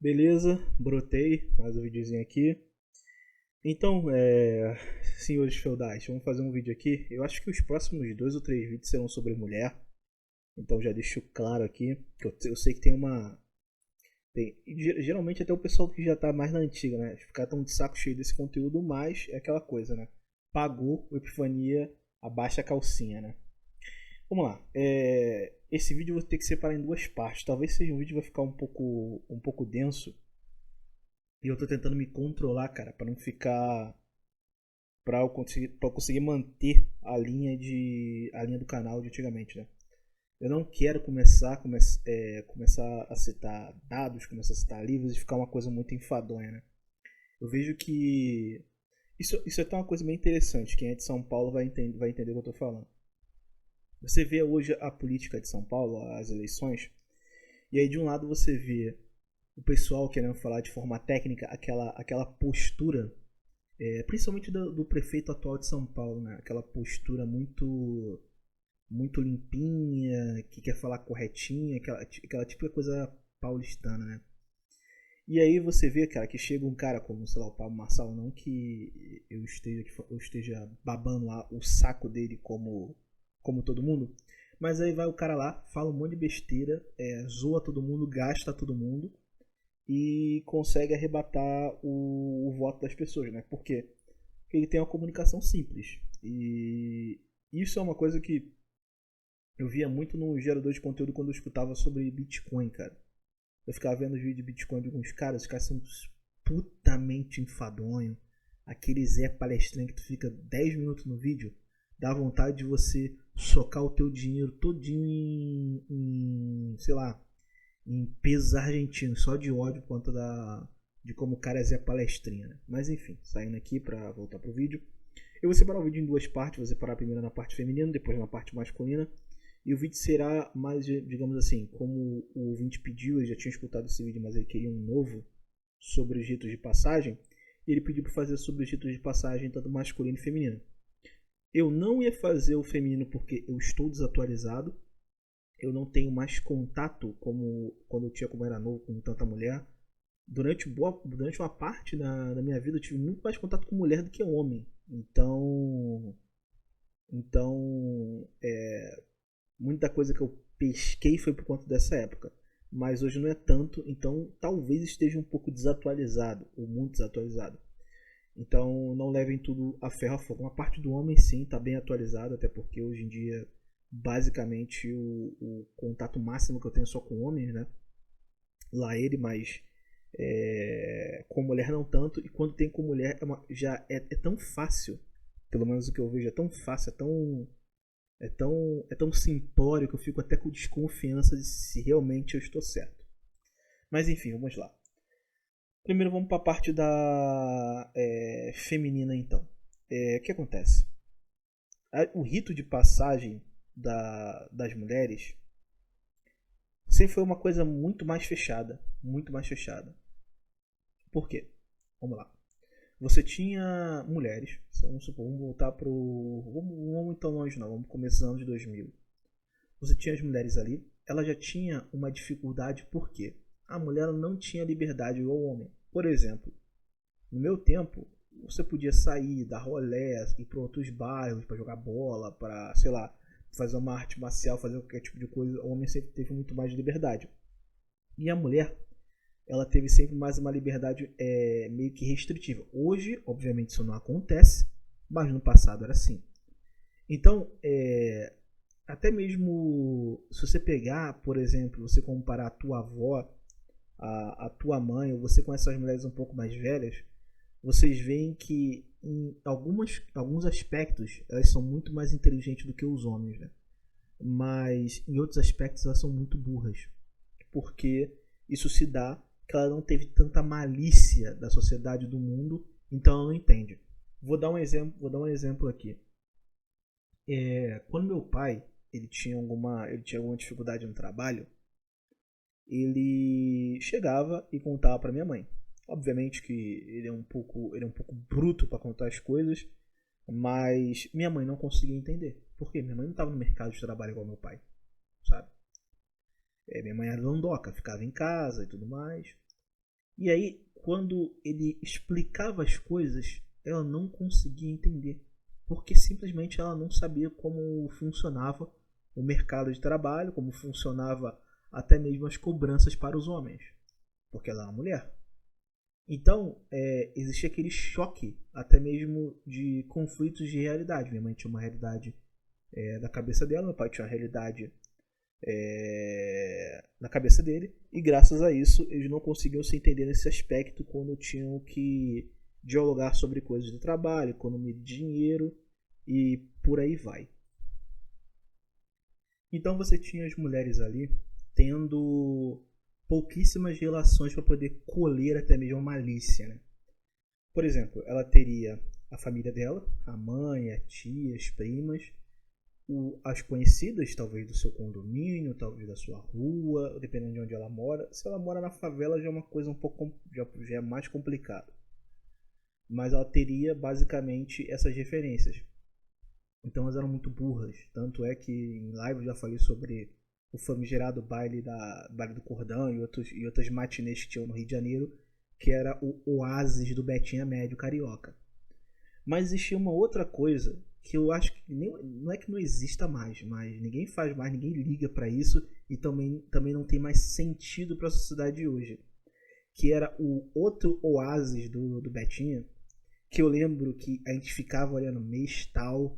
Beleza, brotei, mais um videozinho aqui. Então, senhores feudais, vamos fazer um vídeo aqui. Eu acho que os próximos 2 ou 3 vídeos serão sobre mulher. Então já deixo claro aqui, que eu sei que tem uma... geralmente até o pessoal que já tá mais na antiga, né? Ficar tão de saco cheio desse conteúdo, mas é aquela coisa, né? Pagou o Epifania, abaixa a calcinha, né? Vamos lá. Esse vídeo eu vou ter que separar em 2 partes. Talvez seja um vídeo que vai ficar um pouco denso. E eu tô tentando me controlar, cara, pra não ficar. Pra eu conseguir manter a linha do canal de antigamente, né? Eu não quero começar a citar dados, começar a citar livros e ficar uma coisa muito enfadonha, né? Eu vejo que. Isso é até uma coisa bem interessante. Quem é de São Paulo vai entender o que eu tô falando. Você vê hoje a política de São Paulo, as eleições, e aí de um lado você vê o pessoal querendo falar de forma técnica aquela postura, principalmente do prefeito atual de São Paulo, né? Aquela postura muito limpinha, que quer falar corretinha, aquela típica coisa paulistana, né? E aí você vê, cara, que chega um cara como, sei lá, o Pablo Marçal, não que eu esteja babando lá o saco dele como todo mundo, mas aí vai o cara lá, fala um monte de besteira, zoa todo mundo, gasta todo mundo, e consegue arrebatar o voto das pessoas, né? Por quê? Porque ele tem uma comunicação simples. E isso é uma coisa que eu via muito no gerador de conteúdo quando eu escutava sobre Bitcoin, cara. Eu ficava vendo os vídeos de Bitcoin de alguns caras, os caras são putamente enfadonho. Aquele Zé palestrinho que tu fica 10 minutos no vídeo, dá vontade de você socar o teu dinheiro todinho sei lá, em pesos argentinos, só de ódio por conta de como o cara é Zé Palestrinha, né? Mas enfim, saindo aqui pra voltar pro vídeo. Eu vou separar o vídeo em 2 partes, vou separar primeiro na parte feminina, depois na parte masculina. E o vídeo será mais, digamos assim, como o ouvinte pediu, ele já tinha escutado esse vídeo, mas ele queria um novo sobre os ritos de passagem. E ele pediu para fazer sobre os ritos de passagem, tanto masculino e feminino. Eu não ia fazer o feminino porque eu estou desatualizado, eu não tenho mais contato como quando eu tinha como era novo com tanta mulher. Durante uma parte da minha vida eu tive muito mais contato com mulher do que homem. Então, muita coisa que eu pesquei foi por conta dessa época. Mas hoje não é tanto, então talvez esteja um pouco desatualizado, ou muito desatualizado. Então não levem tudo a ferro a fogo. Uma parte do homem sim está bem atualizado, até porque hoje em dia basicamente o contato máximo que eu tenho é só com homens, né? Lá ele, mas com mulher não tanto. E quando tem com mulher já é tão fácil, pelo menos o que eu vejo é tão fácil, é tão simplório que eu fico até com desconfiança de se realmente eu estou certo. Mas enfim, vamos lá. Primeiro vamos para a parte da feminina então. O que acontece? O rito de passagem das mulheres sempre foi uma coisa muito mais fechada. Muito mais fechada. Por quê? Vamos lá. Você tinha mulheres, vamos supor, vamos voltar pro. Vamos tão longe não, vamos começar nos anos de 2000. Você tinha as mulheres ali, ela já tinha uma dificuldade porque a mulher não tinha liberdade igual o homem. Por exemplo, no meu tempo, você podia sair, dar rolé, ir para outros bairros para jogar bola, para, sei lá, fazer uma arte marcial, fazer qualquer tipo de coisa. O homem sempre teve muito mais liberdade. E a mulher, ela teve sempre mais uma liberdade meio que restritiva. Hoje, obviamente, isso não acontece, mas no passado era assim. Então, até mesmo se você pegar, por exemplo, você comparar a tua avó, a tua mãe, ou você com essas mulheres um pouco mais velhas, vocês veem que em alguns aspectos elas são muito mais inteligentes do que os homens, né? Mas em outros aspectos elas são muito burras, porque isso se dá que ela não teve tanta malícia da sociedade do mundo, então ela não entende. Vou dar um exemplo aqui. Quando meu pai ele tinha alguma dificuldade no trabalho, ele chegava e contava para minha mãe. Obviamente que ele é um pouco bruto para contar as coisas, mas minha mãe não conseguia entender. Por quê? Minha mãe não estava no mercado de trabalho igual meu pai, sabe? Minha mãe era dondoca, ficava em casa e tudo mais. E aí, quando ele explicava as coisas, ela não conseguia entender, porque simplesmente ela não sabia como funcionava o mercado de trabalho, como funcionava até mesmo as cobranças para os homens, porque ela é uma mulher. Então, existia aquele choque, até mesmo de conflitos de realidade. Minha mãe tinha uma realidade da cabeça dela, meu pai tinha uma realidade na cabeça dele, e graças a isso eles não conseguiam se entender nesse aspecto quando tinham que dialogar sobre coisas do trabalho, economia de dinheiro e por aí vai. Então você tinha as mulheres ali tendo pouquíssimas relações para poder colher até mesmo a malícia, né? Por exemplo, ela teria a família dela, a mãe, a tia, as primas, as conhecidas, talvez do seu condomínio, talvez da sua rua, dependendo de onde ela mora. Se ela mora na favela já é uma coisa um pouco já é mais complicado. Mas ela teria basicamente essas referências. Então elas eram muito burras. Tanto é que em live eu já falei sobre o famigerado baile do Cordão e outras matinês que tinham no Rio de Janeiro, que era o oásis do Betinha Médio Carioca. Mas existia uma outra coisa que eu acho que não é que não exista mais, mas ninguém faz mais, ninguém liga para isso e também não tem mais sentido para a sociedade de hoje. Que era o outro oásis do Betinha, que eu lembro que a gente ficava olhando mês tal,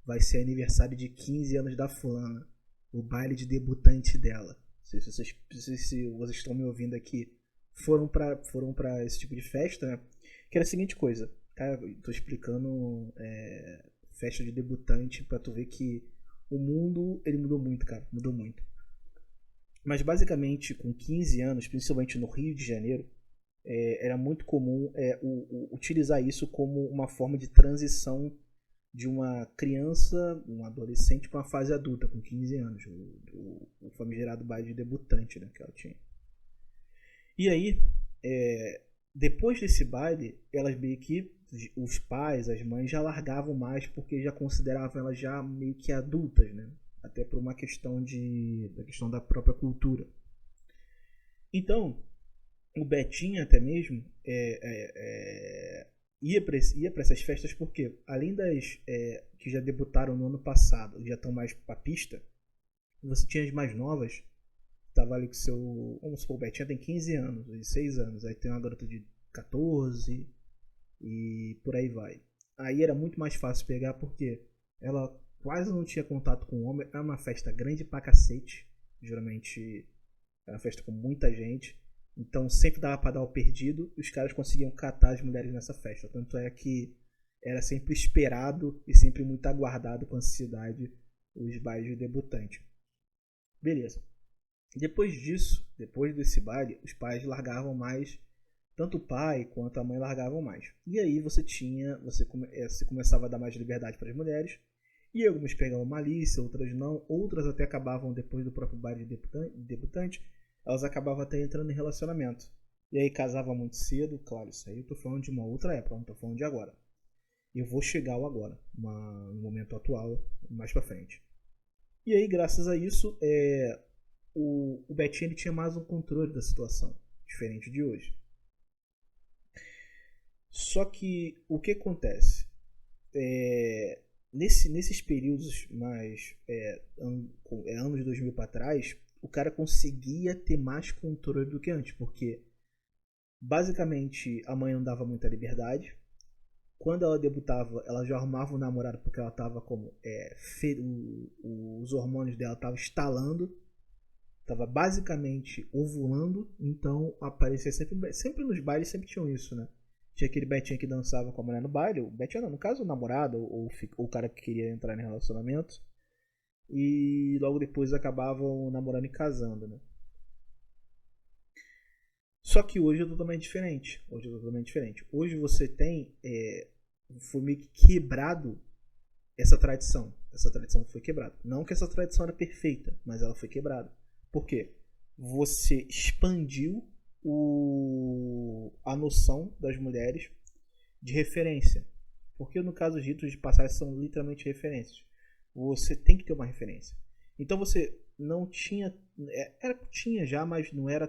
vai ser aniversário de 15 anos da fulana, o baile de debutante dela. Não sei se vocês estão me ouvindo aqui, foram pra esse tipo de festa, né? Que era a seguinte coisa, cara, eu tô explicando festa de debutante pra tu ver que o mundo, ele mudou muito, cara, mudou muito. Mas basicamente, com 15 anos, principalmente no Rio de Janeiro, era muito comum utilizar isso como uma forma de transição de uma criança, um adolescente para uma fase adulta, com 15 anos, o famigerado baile de debutante, né, que ela tinha. E aí, depois desse baile, elas meio que, os pais, as mães já largavam mais porque já consideravam elas já meio que adultas, né? Até por uma da questão da própria cultura. Então, o Betinho até mesmo ia para essas festas porque, além das que já debutaram no ano passado e já estão mais pra pista, você tinha as mais novas, tava ali com seu. Vamos supor, o Betinho tem 15 anos, 16 anos, aí tem uma garota de 14 e por aí vai. Aí era muito mais fácil pegar porque ela quase não tinha contato com o homem, era uma festa grande pra cacete, geralmente era uma festa com muita gente. Então sempre dava pra dar o perdido e os caras conseguiam catar as mulheres nessa festa. Tanto é que era sempre esperado e sempre muito aguardado com ansiedade os bailes de debutante. Beleza. Depois disso, depois desse baile, os pais largavam mais, tanto o pai quanto a mãe largavam mais. E aí você começava a dar mais liberdade para as mulheres. E algumas pegavam malícia, outras não, outras até acabavam depois do próprio baile de debutante, elas acabavam até entrando em relacionamento. E aí casava muito cedo, claro, isso aí eu tô falando de uma outra época, não tô falando de agora. Eu vou chegar ao agora, no momento atual, mais pra frente. E aí, graças a isso, o Betinho ele tinha mais um controle da situação, diferente de hoje. Só que o que acontece? Nesses períodos mais anos de 2000 para trás, o cara conseguia ter mais controle do que antes, porque basicamente a mãe não dava muita liberdade. Quando ela debutava, ela já arrumava um namorado porque ela tava como os hormônios dela estavam estalando, tava basicamente ovulando, então aparecia sempre nos bailes sempre tinham isso, né? Tinha aquele Betinho que dançava com a mulher no baile, o Betinho não, no caso o namorado ou o cara que queria entrar em relacionamento, e logo depois acabavam namorando e casando, né? Só que hoje é totalmente diferente. Hoje você tem foi meio que quebrado essa tradição. Essa tradição foi quebrada. Não que essa tradição era perfeita, mas ela foi quebrada. Por quê? Você expandiu a noção das mulheres de referência. Porque no caso os ritos de passagem são literalmente referências. Você tem que ter uma referência. Então você não tinha. Tinha já, mas não era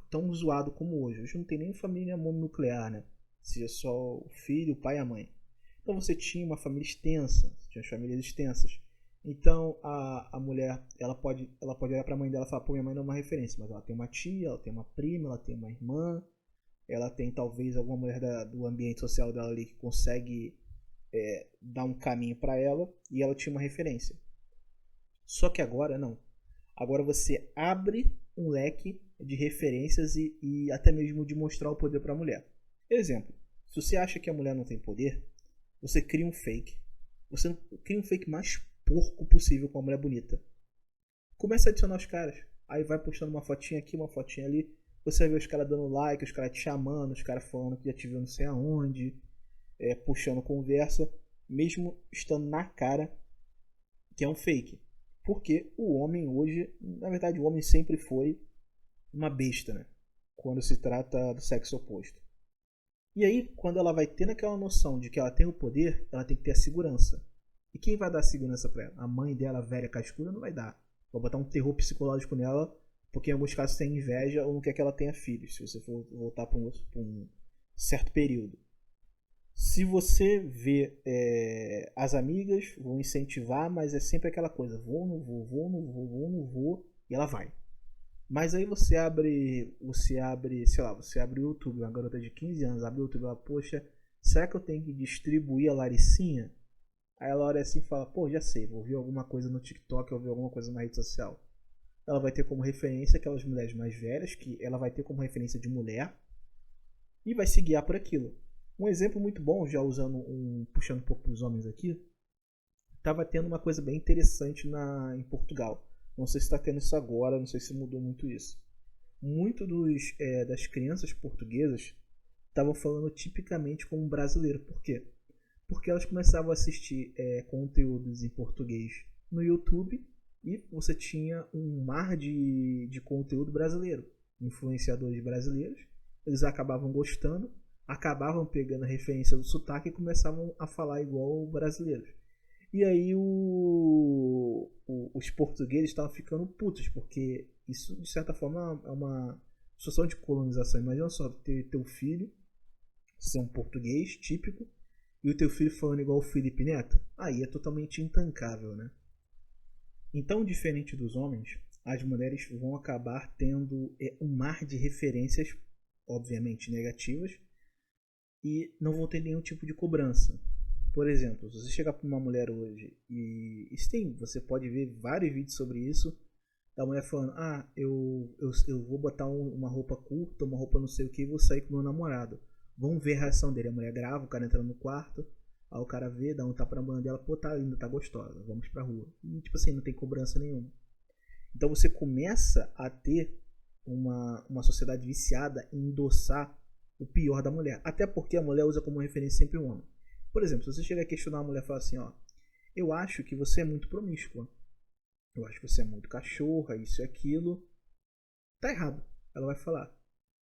tão zoado como hoje. Hoje não tem nem família mononuclear, né? Seja só o filho, o pai e a mãe. Então você tinha uma família extensa, tinha as famílias extensas. Então a mulher, ela pode olhar para a mãe dela e falar, pô, minha mãe não é uma referência, mas ela tem uma tia, ela tem uma prima, ela tem uma irmã, ela tem talvez alguma mulher do ambiente social dela ali que consegue dar um caminho para ela e ela tinha uma referência. Só que agora não. Agora você abre um leque de referências e até mesmo de mostrar o poder para a mulher. Exemplo, se você acha que a mulher não tem poder, você cria um fake. Você cria um fake mais porco possível com a mulher bonita. Começa a adicionar os caras. Aí vai postando uma fotinha aqui, uma fotinha ali. Você vai ver os caras dando like, os caras te chamando, os caras falando que já te viu não sei aonde, puxando conversa, mesmo estando na cara que é um fake. Porque o homem hoje, na verdade o homem sempre foi uma besta, né? Quando se trata do sexo oposto. E aí, quando ela vai tendo aquela noção de que ela tem o poder, ela tem que ter a segurança. E quem vai dar segurança pra ela? A mãe dela, velha cascuda, não vai dar. Vai botar um terror psicológico nela, porque em alguns casos tem inveja ou não quer que ela tenha filhos, se você for voltar para um certo período. Se você vê as amigas, vão incentivar, mas é sempre aquela coisa, vou, não vou, vou, não vou, vou, não vou, e ela vai. Mas aí sei lá, você abre o YouTube, uma garota de 15 anos, abre o YouTube e fala, poxa, será que eu tenho que distribuir a Laricinha? Aí ela olha assim e fala, pô, já sei, vou ver alguma coisa no TikTok, vou ver alguma coisa na rede social. Ela vai ter como referência aquelas mulheres mais velhas, que ela vai ter como referência de mulher, e vai se guiar por aquilo. Um exemplo muito bom, já puxando um pouco para os homens aqui, estava tendo uma coisa bem interessante em Portugal. Não sei se está tendo isso agora, não sei se mudou muito isso. Muito das crianças portuguesas estavam falando tipicamente como brasileiro. Por quê? Porque elas começavam a assistir conteúdos em português no YouTube e você tinha um mar de conteúdo brasileiro, influenciadores brasileiros. Eles acabavam gostando, acabavam pegando a referência do sotaque e começavam a falar igual brasileiros. E aí os portugueses estavam ficando putos, porque isso de certa forma é uma situação de colonização. Imagina só, ter teu filho ser um português típico e o teu filho falando igual o Felipe Neto. Aí é totalmente intancável, né? Então, diferente dos homens, as mulheres vão acabar tendo um mar de referências, obviamente negativas, e não vão ter nenhum tipo de cobrança. Por exemplo, se você chegar para uma mulher hoje e sim, você pode ver vários vídeos sobre isso, da mulher falando, eu vou botar uma roupa curta, uma roupa não sei o que e vou sair com meu namorado. Vamos ver a reação dele. A mulher grava, o cara entra no quarto, aí o cara vê, dá um tapa na bunda dela, pô, tá linda, tá gostosa, vamos pra rua. E tipo assim, não tem cobrança nenhuma. Então você começa a ter uma sociedade viciada em endossar o pior da mulher. Até porque a mulher usa como referência sempre o homem. Por exemplo, se você chegar a questionar uma mulher e falar assim, ó, eu acho que você é muito promíscua. Eu acho que você é muito cachorra, isso e aquilo. Tá errado. Ela vai falar,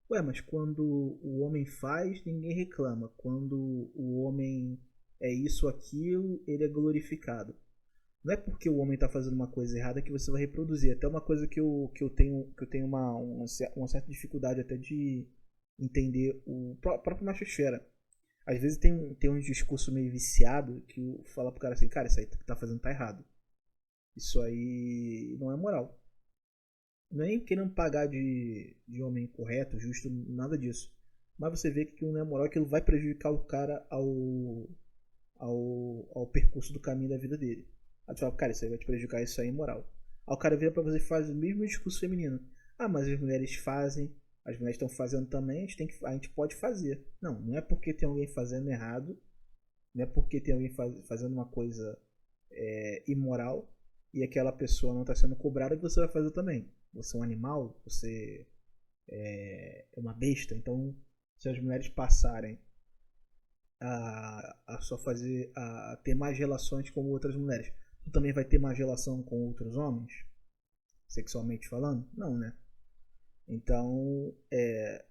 ué, mas quando o homem faz, ninguém reclama. Quando o homem é isso ou aquilo, ele é glorificado. Não é porque o homem está fazendo uma coisa errada que você vai reproduzir. Até uma coisa que eu tenho uma certa dificuldade até de entender o próprio machosfera. Às vezes tem um discurso meio viciado que fala pro cara assim, cara, isso aí que tá fazendo tá errado. Isso aí não é moral. Nem querendo pagar de homem correto, justo, nada disso. Mas você vê que não é moral, aquilo vai prejudicar o cara ao percurso do caminho da vida dele. Aí tu fala, cara, isso aí vai te prejudicar, isso aí é moral. Aí o cara vira pra você e faz o mesmo discurso feminino. Ah, mas as mulheres fazem, as mulheres estão fazendo também, a gente pode fazer. Não, não é porque tem alguém fazendo errado, não é porque tem alguém fazendo uma coisa imoral e aquela pessoa não está sendo cobrada que você vai fazer também. Você é um animal, você é uma besta, então se as mulheres passarem a só fazer a ter mais relações com outras mulheres, tu também vai ter mais relação com outros homens, sexualmente falando? Não, né? Então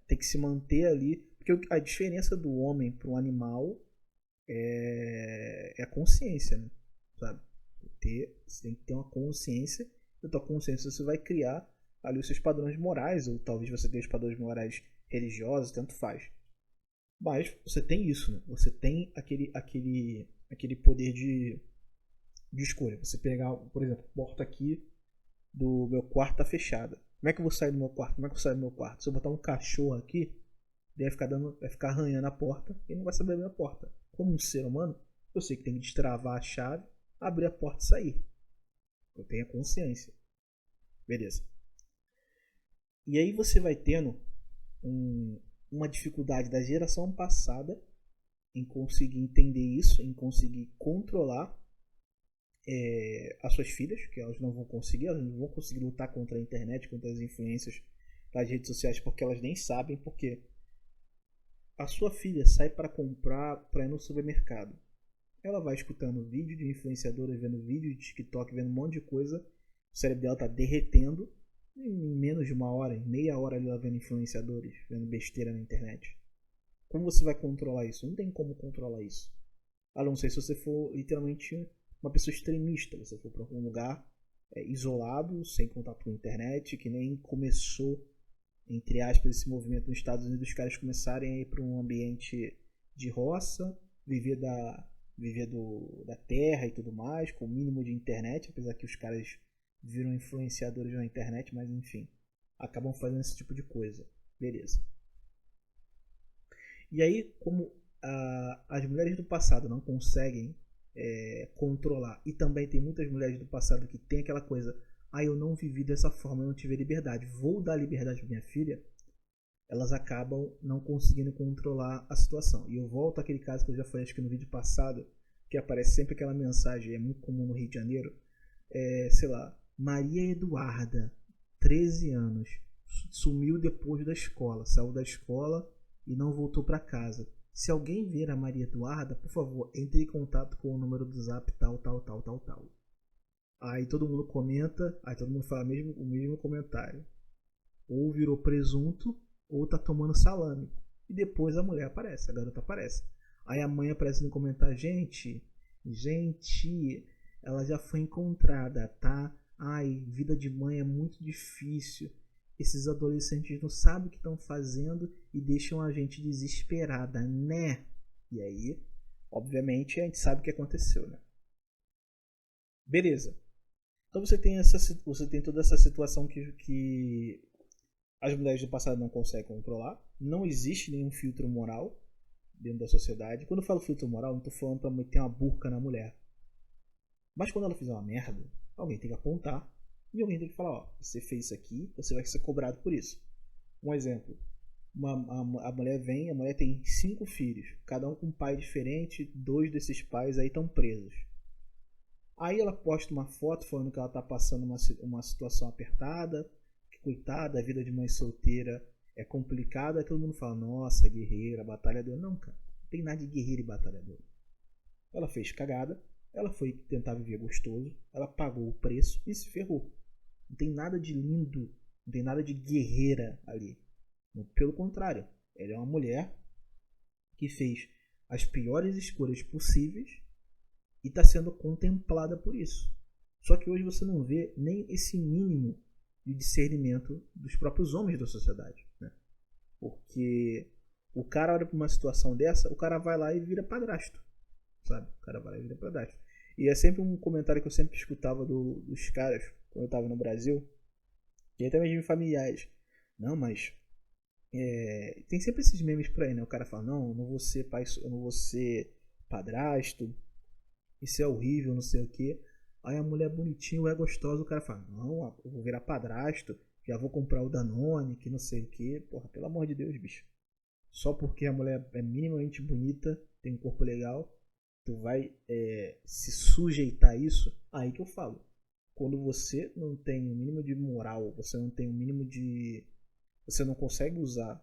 tem que se manter ali, porque a diferença do homem para um animal é a consciência, né? Sabe? Você tem que ter uma consciência, e a tua consciência você vai criar ali os seus padrões morais, ou talvez você tenha os padrões morais religiosos, tanto faz. Mas você tem isso, né? Você tem aquele poder de escolha. Você pegar, por exemplo, a porta aqui do meu quarto tá fechada. Como é que eu vou sair do meu quarto? Como é que eu saio do meu quarto? Se eu botar um cachorro aqui, ele vai ficar arranhando a porta e não vai saber abrir a porta. Como um ser humano, eu sei que tem que destravar a chave, abrir a porta e sair. Eu tenho a consciência. Beleza. E aí você vai tendo uma dificuldade da geração passada em conseguir entender isso, em conseguir controlar as suas filhas, que elas não vão conseguir, lutar contra a internet, contra as influências das redes sociais, porque elas nem sabem, porque a sua filha sai para comprar, para ir no supermercado. Ela vai escutando vídeo de influenciadoras, vendo vídeo de TikTok, vendo um monte de coisa, o cérebro dela tá derretendo, em menos de uma hora, em meia hora ela vendo influenciadores, vendo besteira na internet. Como você vai controlar isso? Não tem como controlar isso. A não ser se você for literalmente uma pessoa extremista, você for para algum lugar isolado, sem contato com a internet, que nem começou, entre aspas, esse movimento nos Estados Unidos, os caras começarem a ir para um ambiente de roça, viver da terra e tudo mais, com o mínimo de internet, apesar que os caras viram influenciadores na internet, mas enfim, acabam fazendo esse tipo de coisa. Beleza. E aí, como as mulheres do passado não conseguem controlar, e também tem muitas mulheres do passado que tem aquela coisa, eu não vivi dessa forma, eu não tive liberdade, vou dar liberdade para minha filha, elas acabam não conseguindo controlar a situação. E eu volto àquele caso que eu já falei, acho que no vídeo passado, que aparece sempre aquela mensagem, é muito comum no Rio de Janeiro, sei lá, Maria Eduarda, 13 anos, sumiu depois da escola, saiu da escola e não voltou para casa. Se alguém ver a Maria Eduarda, por favor, entre em contato com o número do zap tal. Aí todo mundo comenta, aí todo mundo fala o mesmo comentário. Ou virou presunto, ou tá tomando salame. E depois a mulher aparece, a garota aparece. Aí a mãe aparece no comentário, gente, ela já foi encontrada, tá? Vida de mãe é muito difícil. Esses adolescentes não sabem o que estão fazendo e deixam a gente desesperada, né? E aí, obviamente, a gente sabe o que aconteceu, né? Beleza. Então você tem toda essa situação que as mulheres do passado não conseguem controlar. Não existe nenhum filtro moral dentro da sociedade. Quando eu falo filtro moral, não estou falando para meter uma burca na mulher. Mas quando ela fizer uma merda, alguém tem que apontar e alguém tem que falar, você fez isso aqui, você vai ser cobrado por isso. Um exemplo, a mulher tem 5 filhos, cada um com um pai diferente, 2 desses pais aí estão presos. Aí ela posta uma foto falando que ela está passando uma situação apertada, que coitada, a vida de mãe solteira é complicada, aí todo mundo fala, nossa, guerreira, batalhadora. Não, cara, não tem nada de guerreira e batalhadora. Ela fez cagada, ela foi tentar viver gostoso, ela pagou o preço e se ferrou. Não tem nada de lindo, não tem nada de guerreira ali. Pelo contrário, ela é uma mulher que fez as piores escolhas possíveis e está sendo contemplada por isso. Só que hoje você não vê nem esse mínimo de discernimento dos próprios homens da sociedade, né? Porque o cara olha para uma situação dessa, o cara vai lá e vira padrasto, sabe? O cara vai lá e vira padrasto. E é sempre um comentário que eu sempre escutava dos caras quando eu estava no Brasil, e até mesmo familiares. Não, mas tem sempre esses memes por aí, né? O cara fala, não, eu não vou ser pai, eu não vou ser padrasto, isso é horrível, não sei o que. Aí a mulher bonitinha, é gostosa, o cara fala, não, eu vou virar padrasto, já vou comprar o Danone, que não sei o que. Porra, pelo amor de Deus, bicho. Só porque a mulher é minimamente bonita, tem um corpo legal, tu vai se sujeitar a isso? Aí que eu falo. Quando você não tem o mínimo de moral, você não tem o mínimo de... Você não consegue usar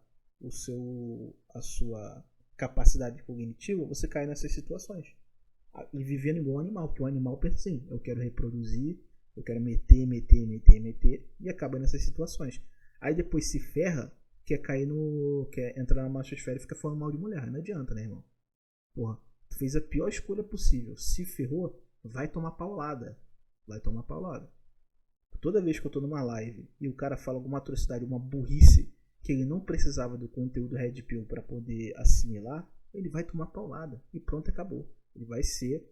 a sua capacidade cognitiva, você cai nessas situações. E vivendo igual um animal, porque o animal pensa assim, eu quero reproduzir, eu quero meter, e acaba nessas situações. Aí depois se ferra, quer entrar na machosfera e fica falando mal de mulher. Não adianta, né, irmão? Porra, tu fez a pior escolha possível, se ferrou, vai tomar paulada. Toda vez que eu tô numa live e o cara fala alguma atrocidade, uma burrice, que ele não precisava do conteúdo Red Pill para poder assimilar, ele vai tomar paulada e pronto, acabou. Ele vai ser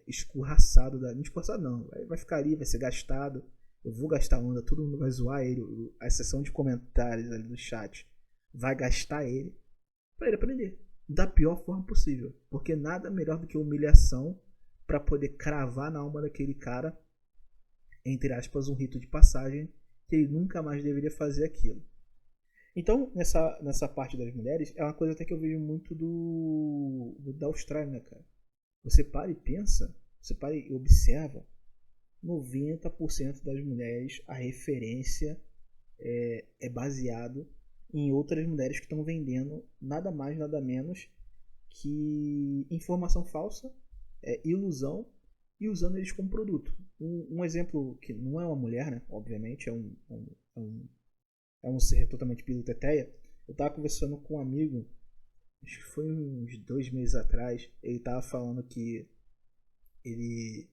escorraçado, não escorraçado não, vai ficar ali, vai ser gastado. Eu vou gastar onda, todo mundo vai zoar ele, a seção de comentários ali do chat vai gastar ele para ele aprender da pior forma possível, porque nada melhor do que humilhação para poder cravar na alma daquele cara, entre aspas, um rito de passagem, que ele nunca mais deveria fazer aquilo. Então, nessa parte das mulheres, é uma coisa até que eu vejo muito da Austrália, né, cara? Você para e pensa, você para e observa, 90% das mulheres, a referência é baseado em outras mulheres que estão vendendo nada mais, nada menos que informação falsa, ilusão, e usando eles como produto. Um exemplo que não é uma mulher, né? Obviamente, é um ser totalmente piloteteia. Eu estava conversando com um amigo, acho que foi uns 2 meses atrás. Ele estava falando que ele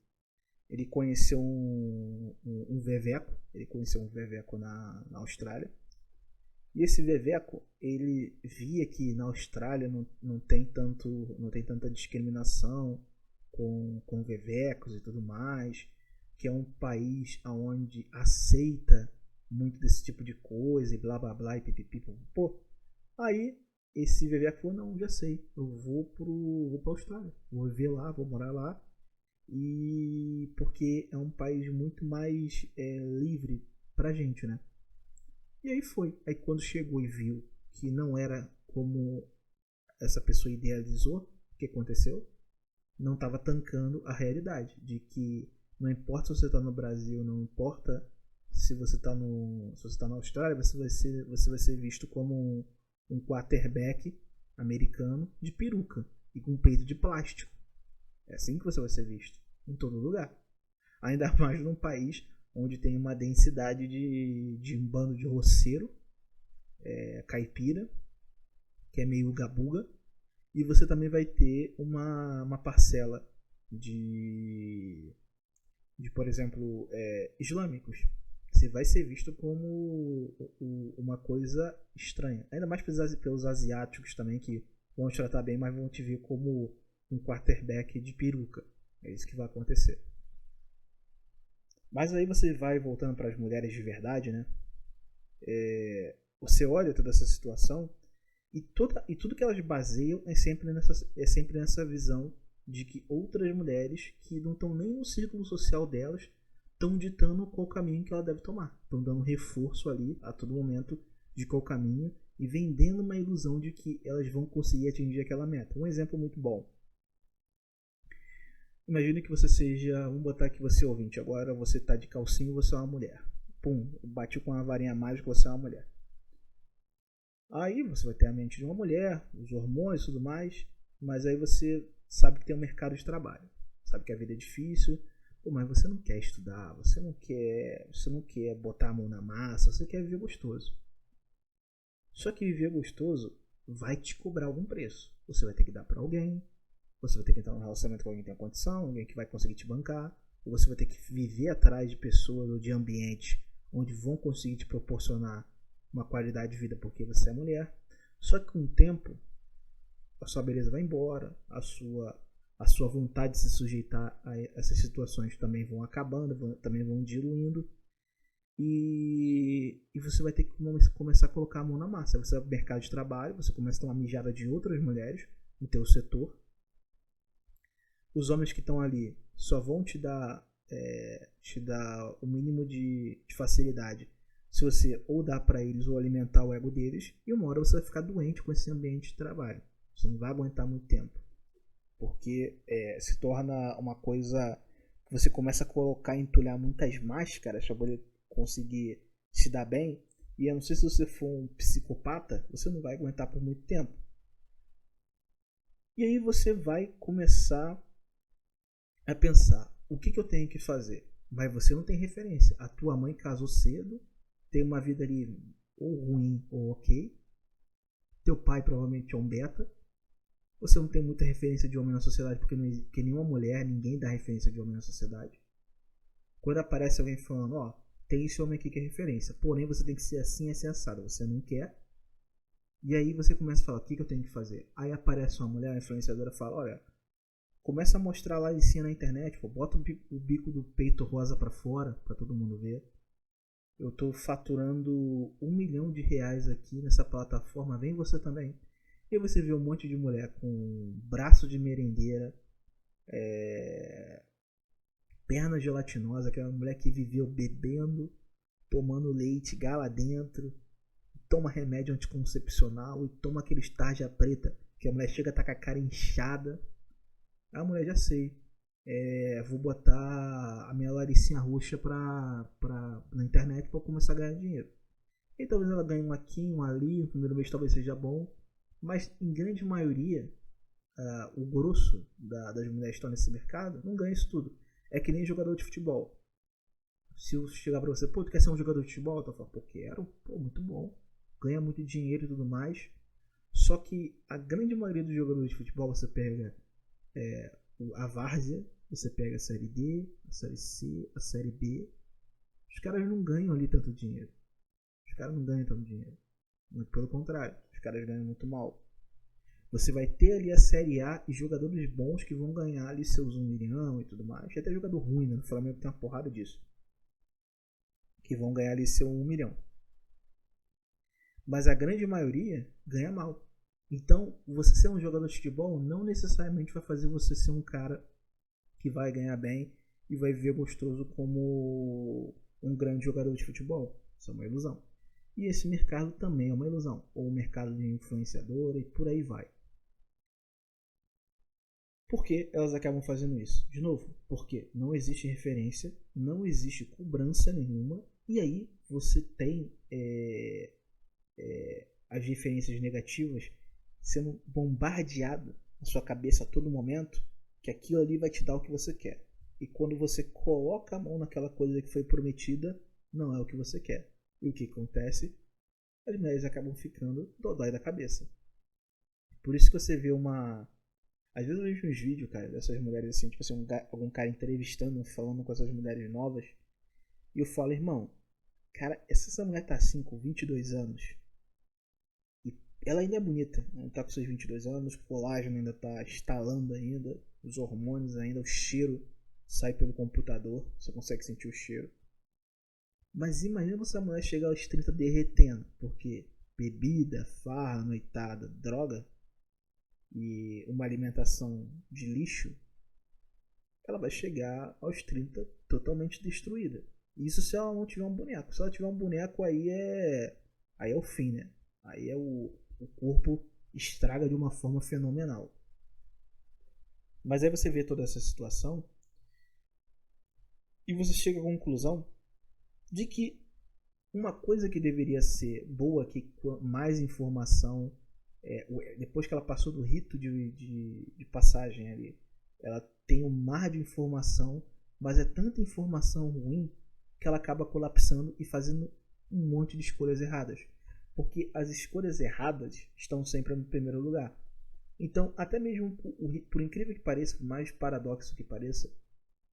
conheceu um veveco. Ele conheceu um veveco na Austrália. E esse veveco, ele via que na Austrália não tem tanta discriminação com vevecos e tudo mais, que é um país onde aceita muito desse tipo de coisa e blá blá blá e pipipi. Pô, aí esse veveco falou, não, já sei, eu vou pra Austrália, vou viver lá, vou morar lá, e porque é um país muito mais livre pra gente, né? E aí foi. Aí quando chegou e viu que não era como essa pessoa idealizou, o que aconteceu? Não estava tancando a realidade de que não importa se você está no Brasil, não importa se você está na Austrália, você vai ser visto como um quarterback americano de peruca e com peito de plástico. É assim que você vai ser visto em todo lugar. Ainda mais num país onde tem uma densidade de um bando de roceiro, caipira, que é meio gabuga, e você também vai ter uma parcela de por exemplo, islâmicos. Você vai ser visto como uma coisa estranha. Ainda mais pelos asiáticos também, que vão te tratar bem, mas vão te ver como um quarterback de peruca. É isso que vai acontecer. Mas aí você vai voltando para as mulheres de verdade, né? Você olha toda essa situação e tudo que elas baseiam é sempre nessa visão de que outras mulheres que não estão nem no círculo social delas estão ditando qual caminho que ela deve tomar. Estão dando reforço ali a todo momento de qual caminho e vendendo uma ilusão de que elas vão conseguir atingir aquela meta. Um exemplo muito bom. Imagine que você seja, vamos botar aqui você ouvinte, agora você tá de calcinha e você é uma mulher. Pum, bate com uma varinha mágica você é uma mulher. Aí você vai ter a mente de uma mulher, os hormônios e tudo mais, mas aí você sabe que tem um mercado de trabalho. Sabe que a vida é difícil, mas você não quer estudar, você não quer botar a mão na massa, você quer viver gostoso. Só que viver gostoso vai te cobrar algum preço. Você vai ter que dar para alguém, você vai ter que entrar num relacionamento com alguém que tem condição, alguém que vai conseguir te bancar, ou você vai ter que viver atrás de pessoas ou de ambientes onde vão conseguir te proporcionar uma qualidade de vida porque você é mulher. Só que com o tempo, a sua beleza vai embora, a sua vontade de se sujeitar a essas situações também vão acabando, também vão diluindo. E você vai ter que começar a colocar a mão na massa. Você vai pro mercado de trabalho, você começa a ter uma mijada de outras mulheres no teu setor. Os homens que estão ali só vão te dar o mínimo de facilidade se você ou dar para eles ou alimentar o ego deles, e uma hora você vai ficar doente com esse ambiente de trabalho. Você não vai aguentar muito tempo, porque se torna uma coisa que você começa a colocar, entulhar muitas máscaras para poder conseguir se dar bem. E eu não sei se você for um psicopata, você não vai aguentar por muito tempo. E aí você vai começar a pensar, o que eu tenho que fazer? Mas você não tem referência. A tua mãe casou cedo, tem uma vida ali ou ruim ou ok. Teu pai provavelmente é um beta. Você não tem muita referência de homem na sociedade, porque nenhuma mulher, ninguém dá referência de homem na sociedade. Quando aparece alguém falando, ó, tem esse homem aqui que é referência, porém você tem que ser assim, assim, assado. Você não quer. E aí você começa a falar, o que eu tenho que fazer? Aí aparece uma mulher, a influenciadora, fala, olha, começa a mostrar lá em cima na internet, pô, bota o bico do peito rosa pra fora, pra todo mundo ver. Eu tô faturando R$ 1 milhão aqui nessa plataforma, vem você também. E você vê um monte de mulher com braço de merendeira, perna gelatinosa, aquela mulher que viveu bebendo, tomando leite gala dentro, toma remédio anticoncepcional e toma aquele tarja preta, que a mulher chega a estar com a cara inchada. A mulher já sei. Vou botar a minha Laricinha roxa na internet para começar a ganhar dinheiro. E talvez ela ganhe um aqui, um ali, o primeiro mês talvez seja bom, mas em grande maioria, o grosso das mulheres que estão nesse mercado não ganha isso tudo. É que nem jogador de futebol. Se eu chegar pra você, pô, tu quer ser um jogador de futebol? Eu falo, pô, quero, pô, muito bom. Ganha muito dinheiro e tudo mais. Só que a grande maioria dos jogadores de futebol, você pega a várzea, você pega a série D, a série C, a série B. Os caras não ganham ali tanto dinheiro. Os caras não ganham tanto dinheiro. Muito pelo contrário, os caras ganham muito mal. Você vai ter ali a série A e jogadores bons que vão ganhar ali seus 1 milhão e tudo mais. E até jogador ruim, né? No Flamengo tem uma porrada disso. Que vão ganhar ali seu 1 milhão. Mas a grande maioria ganha mal. Então, você ser um jogador de futebol não necessariamente vai fazer você ser um cara que vai ganhar bem e vai viver gostoso como um grande jogador de futebol. Isso é uma ilusão. E esse mercado também é uma ilusão. Ou o mercado de influenciador e por aí vai. Por que elas acabam fazendo isso? De novo, porque não existe referência, não existe cobrança nenhuma, e aí você tem as referências negativas sendo bombardeado na sua cabeça a todo momento, que aquilo ali vai te dar o que você quer. E quando você coloca a mão naquela coisa que foi prometida, não é o que você quer. E o que acontece? As mulheres acabam ficando dodói da cabeça. Por isso que você vê uma... Às vezes eu vejo uns vídeos, cara, dessas mulheres assim, tipo assim, algum cara entrevistando, falando com essas mulheres novas, e eu falo, irmão, cara, essa mulher tá assim, com 22 anos, e ela ainda é bonita, né? Tá com seus 22 anos, o colágeno ainda tá estalando ainda, os hormônios ainda, o cheiro sai pelo computador, você consegue sentir o cheiro. Mas imagina você a mulher chegar aos 30 derretendo, porque bebida, farra, noitada, droga, e uma alimentação de lixo, ela vai chegar aos 30 totalmente destruída. Isso se ela não tiver um boneco. Se ela tiver um boneco, aí é o fim, né? Aí é o corpo estraga de uma forma fenomenal. Mas aí você vê toda essa situação e você chega à conclusão de que uma coisa que deveria ser boa, que mais informação, depois que ela passou do rito de passagem ali, ela tem um mar de informação, mas é tanta informação ruim que ela acaba colapsando e fazendo um monte de escolhas erradas. Porque as escolhas erradas estão sempre no primeiro lugar. Então, até mesmo, por incrível que pareça, por mais paradoxo que pareça,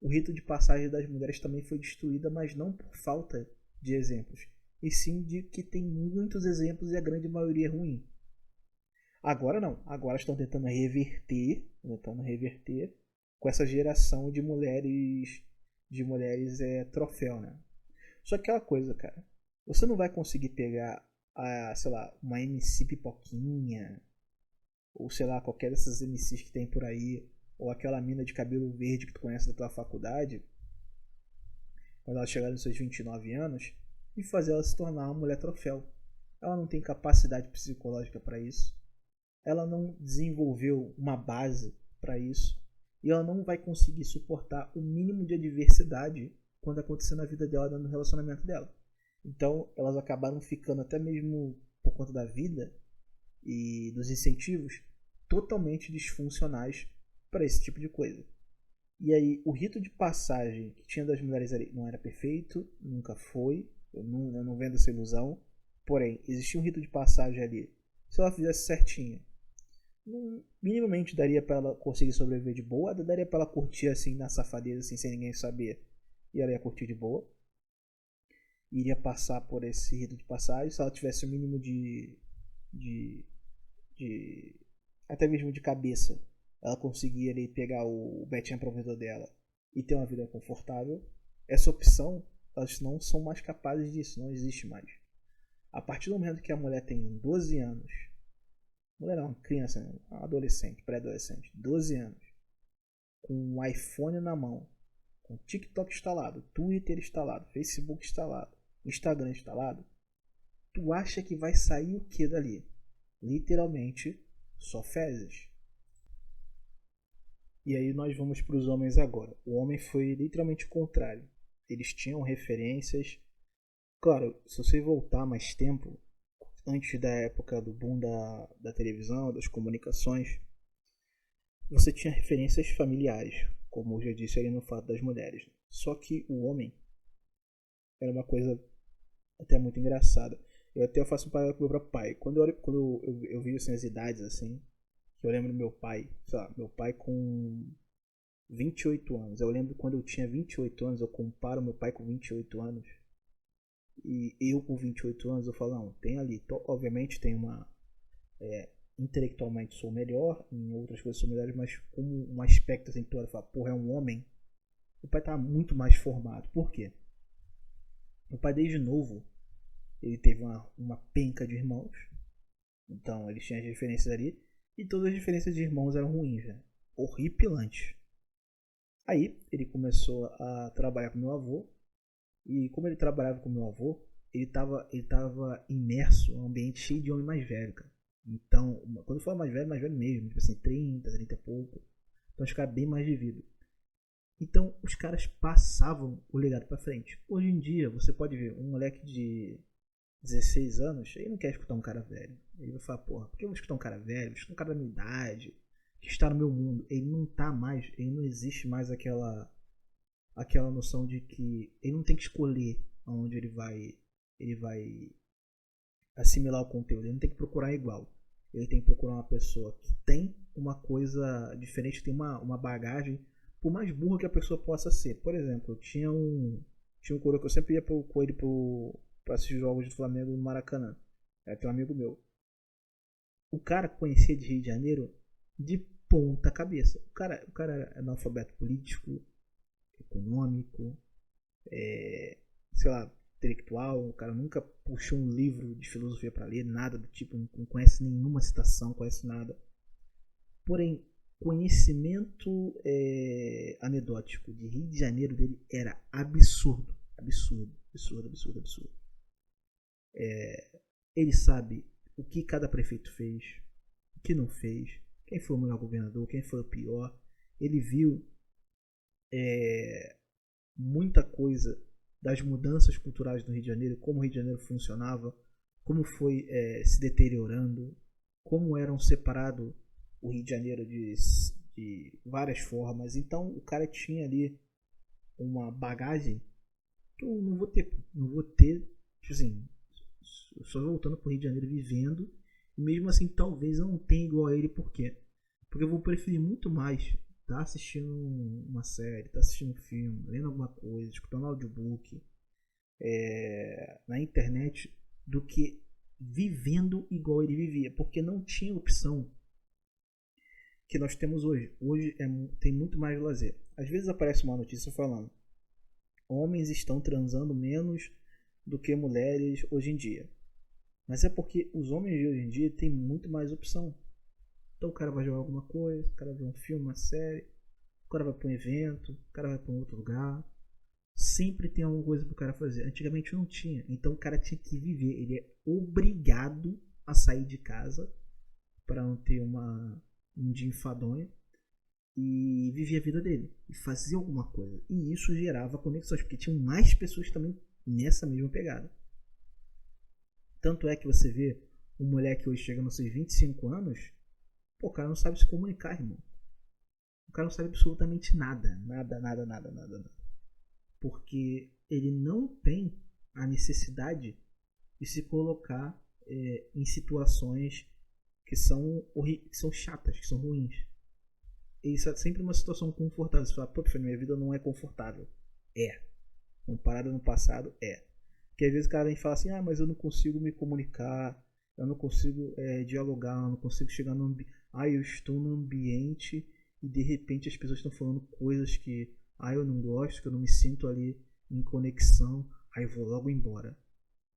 o rito de passagem das mulheres também foi destruída, mas não por falta de exemplos, e sim de que tem muitos exemplos e a grande maioria é ruim. Agora não, agora estão tentando reverter com essa geração de mulheres troféu, né? Só que aquela coisa, cara, você não vai conseguir pegar sei lá, uma MC Pipoquinha, ou sei lá, qualquer dessas MCs que tem por aí, ou aquela mina de cabelo verde que tu conhece da tua faculdade, quando ela chegar nos seus 29 anos, e fazer ela se tornar uma mulher troféu. Ela não tem capacidade psicológica para isso. Ela não desenvolveu uma base para isso. E ela não vai conseguir suportar o mínimo de adversidade quando acontecer na vida dela, no relacionamento dela. Então, elas acabaram ficando, até mesmo por conta da vida e dos incentivos, totalmente disfuncionais para esse tipo de coisa. E aí, o rito de passagem que tinha das mulheres ali não era perfeito, nunca foi. Eu não vendo essa ilusão. Porém, existia um rito de passagem ali. Se ela fizesse certinho, minimamente daria para ela conseguir sobreviver de boa, daria para ela curtir assim na safadeza, assim, sem ninguém saber. e ela ia curtir de boa. Iria passar por esse rito de passagem. Se ela tivesse o mínimo de, de até mesmo de cabeça, ela conseguia ali pegar o Betinha provedor dela e ter uma vida confortável. Essa opção, elas não são mais capazes disso, não existe mais. A partir do momento que a mulher tem 12 anos, mulher não, criança, adolescente, pré-adolescente, 12 anos, com um iPhone na mão, com TikTok instalado, Twitter instalado, Facebook instalado, Instagram instalado, tu acha que vai sair o que dali? Literalmente, só fezes. E aí nós vamos para os homens agora. O homem foi literalmente o contrário. Eles tinham referências. Claro, se você voltar mais tempo, antes da época do boom da televisão, das comunicações, você tinha referências familiares, como eu já disse ali no fato das mulheres. Só que o homem era uma coisa até muito engraçada. Eu até faço um paralelo com o meu próprio pai. Quando eu vi assim, as idades assim, eu lembro do meu pai, sei lá, meu pai com 28 anos. Eu lembro quando eu tinha 28 anos, eu comparo meu pai com 28 anos. E eu com 28 anos, eu falo, não, tem ali, obviamente tem uma... intelectualmente sou melhor, em outras coisas sou melhor, mas como um aspecto assim, tu fala, porra, é um homem. O pai tá muito mais formado. Por quê? O pai desde novo, ele teve uma penca de irmãos. Então eles tinham as diferenças ali. E todas as diferenças de irmãos eram ruins, né? Horripilantes. Aí ele começou a trabalhar com meu avô. E como ele trabalhava com meu avô, ele tava imerso em um ambiente cheio de homem mais velho, cara. Então, quando eu falo mais velho mesmo, tipo assim, 30 e pouco. Então os caras bem mais de vida. Então os caras passavam o legado pra frente. Hoje em dia, você pode ver um moleque de 16 anos, ele não quer escutar um cara velho. Ele vai falar, porra, por que eu vou escutar um cara velho? Eu vou escutar um cara da minha idade, que está no meu mundo. Ele não tá mais, ele não existe mais aquela noção de que ele não tem que escolher onde ele vai assimilar o conteúdo. Ele não tem que procurar igual. Ele tem que procurar uma pessoa que tem uma coisa diferente, que tem uma bagagem, por mais burra que a pessoa possa ser. Por exemplo, eu tinha um coroa que eu sempre ia com ele pra assistir jogos do Flamengo no Maracanã. Tem um amigo meu. O cara conhecia de Rio de Janeiro de ponta cabeça. O cara era analfabeto político, econômico, sei lá, intelectual. O cara nunca puxou um livro de filosofia para ler, nada do tipo, não conhece nenhuma citação, não conhece nada. Porém, conhecimento anedótico de Rio de Janeiro dele era absurdo. Absurdo. Ele sabe o que cada prefeito fez, o que não fez, quem foi o melhor governador, quem foi o pior. Ele viu muita coisa das mudanças culturais do Rio de Janeiro, como o Rio de Janeiro funcionava, como foi se deteriorando, como eram separados o Rio de Janeiro de várias formas. Então o cara tinha ali uma bagagem que eu não vou ter, tipo assim, só voltando pro Rio de Janeiro vivendo, e mesmo assim talvez eu não tenha igual a ele. Por quê? Porque eu vou preferir muito mais tá assistindo uma série, tá assistindo um filme, lendo alguma coisa, escutando audiobook na internet, do que vivendo igual ele vivia, porque não tinha opção que nós temos hoje. Hoje tem muito mais lazer. Às vezes aparece uma notícia falando: homens estão transando menos do que mulheres hoje em dia. Mas é porque os homens de hoje em dia têm muito mais opção. Então o cara vai jogar alguma coisa, o cara vai ver um filme, uma série, o cara vai para um evento, o cara vai para um outro lugar. Sempre tem alguma coisa para o cara fazer. Antigamente não tinha. Então o cara tinha que viver. Ele é obrigado a sair de casa para não ter um dia enfadonho e viver a vida dele e fazer alguma coisa. E isso gerava conexões, porque tinham mais pessoas também nessa mesma pegada. Tanto é que você vê um moleque hoje chegando aos seus 25 anos, pô, o cara não sabe se comunicar, irmão. O cara não sabe absolutamente nada. Nada. Porque ele não tem a necessidade de se colocar em situações que são chatas, que são ruins. E isso é sempre uma situação confortável. Você fala, pô, minha vida não é confortável. comparado no passado, é. Porque às vezes o cara vem e fala assim, mas eu não consigo me comunicar, eu não consigo dialogar, eu não consigo chegar no ambiente. Eu estou no ambiente e de repente as pessoas estão falando coisas que eu não gosto, que eu não me sinto ali em conexão, aí eu vou logo embora.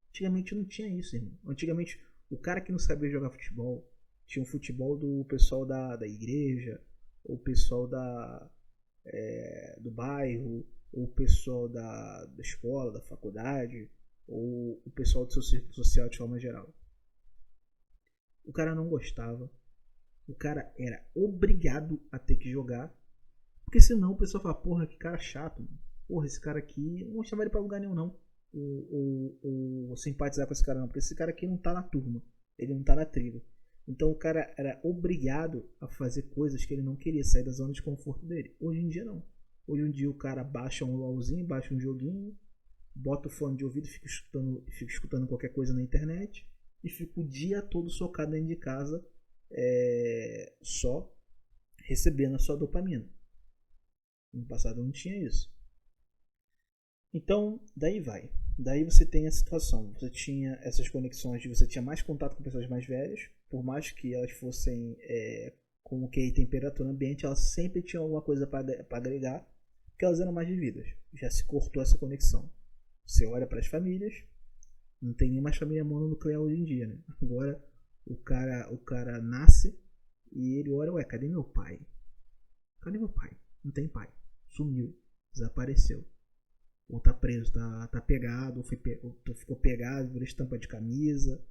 Antigamente não tinha isso, irmão. Antigamente o cara que não sabia jogar futebol, tinha um futebol do pessoal da igreja, ou o pessoal do bairro, ou o pessoal da escola, da faculdade, ou o pessoal do seu círculo social de forma geral. O cara não gostava, o cara era obrigado a ter que jogar, porque senão o pessoal fala, porra, que cara chato, mano. Porra, esse cara aqui, não vou chamar ele pra lugar nenhum não, ou simpatizar com esse cara não, porque esse cara aqui não tá na turma, ele não tá na tribo. Então o cara era obrigado a fazer coisas que ele não queria, sair da zona de conforto dele. Hoje em dia não. Hoje em dia o cara baixa um LOLzinho, baixa um joguinho, bota o fone de ouvido, fica escutando qualquer coisa na internet e fica o dia todo socado dentro de casa, só recebendo a sua dopamina. No passado não tinha isso. Então, daí vai. Daí você tem a situação. Você tinha essas conexões de você tinha mais contato com pessoas mais velhas, por mais que elas fossem com o que temperatura no ambiente, elas sempre tinham alguma coisa para agregar, porque elas eram mais vividas. Já se cortou essa conexão. Você olha para as famílias, não tem nem mais família mononuclear hoje em dia, né? Agora o cara nasce e ele olha, cadê meu pai? Cadê meu pai? Não tem pai. Sumiu, desapareceu. Ou tá preso, tá pegado, ou ficou pegado, virou estampa de camisa.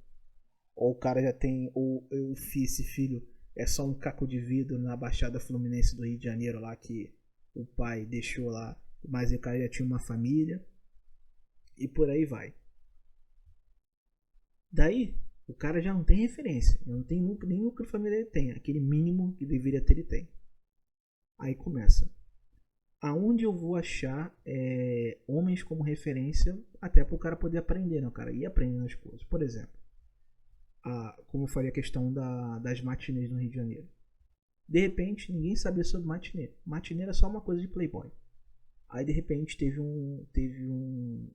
Ou o cara já tem, ou esse filho é só um caco de vidro na Baixada Fluminense do Rio de Janeiro lá que o pai deixou lá, mas o cara já tinha uma família. E por aí vai. Daí, o cara já não tem referência, não tem nem núcleo familiar ele tem, aquele mínimo que deveria ter ele tem. Aí começa. Aonde eu vou achar homens como referência, até para o cara poder aprender, né? O cara ir aprendendo as coisas. Por exemplo, como eu falei, a questão das matinês no Rio de Janeiro. De repente, ninguém sabia sobre matinê. Matinê era só uma coisa de playboy. Aí, de repente, teve um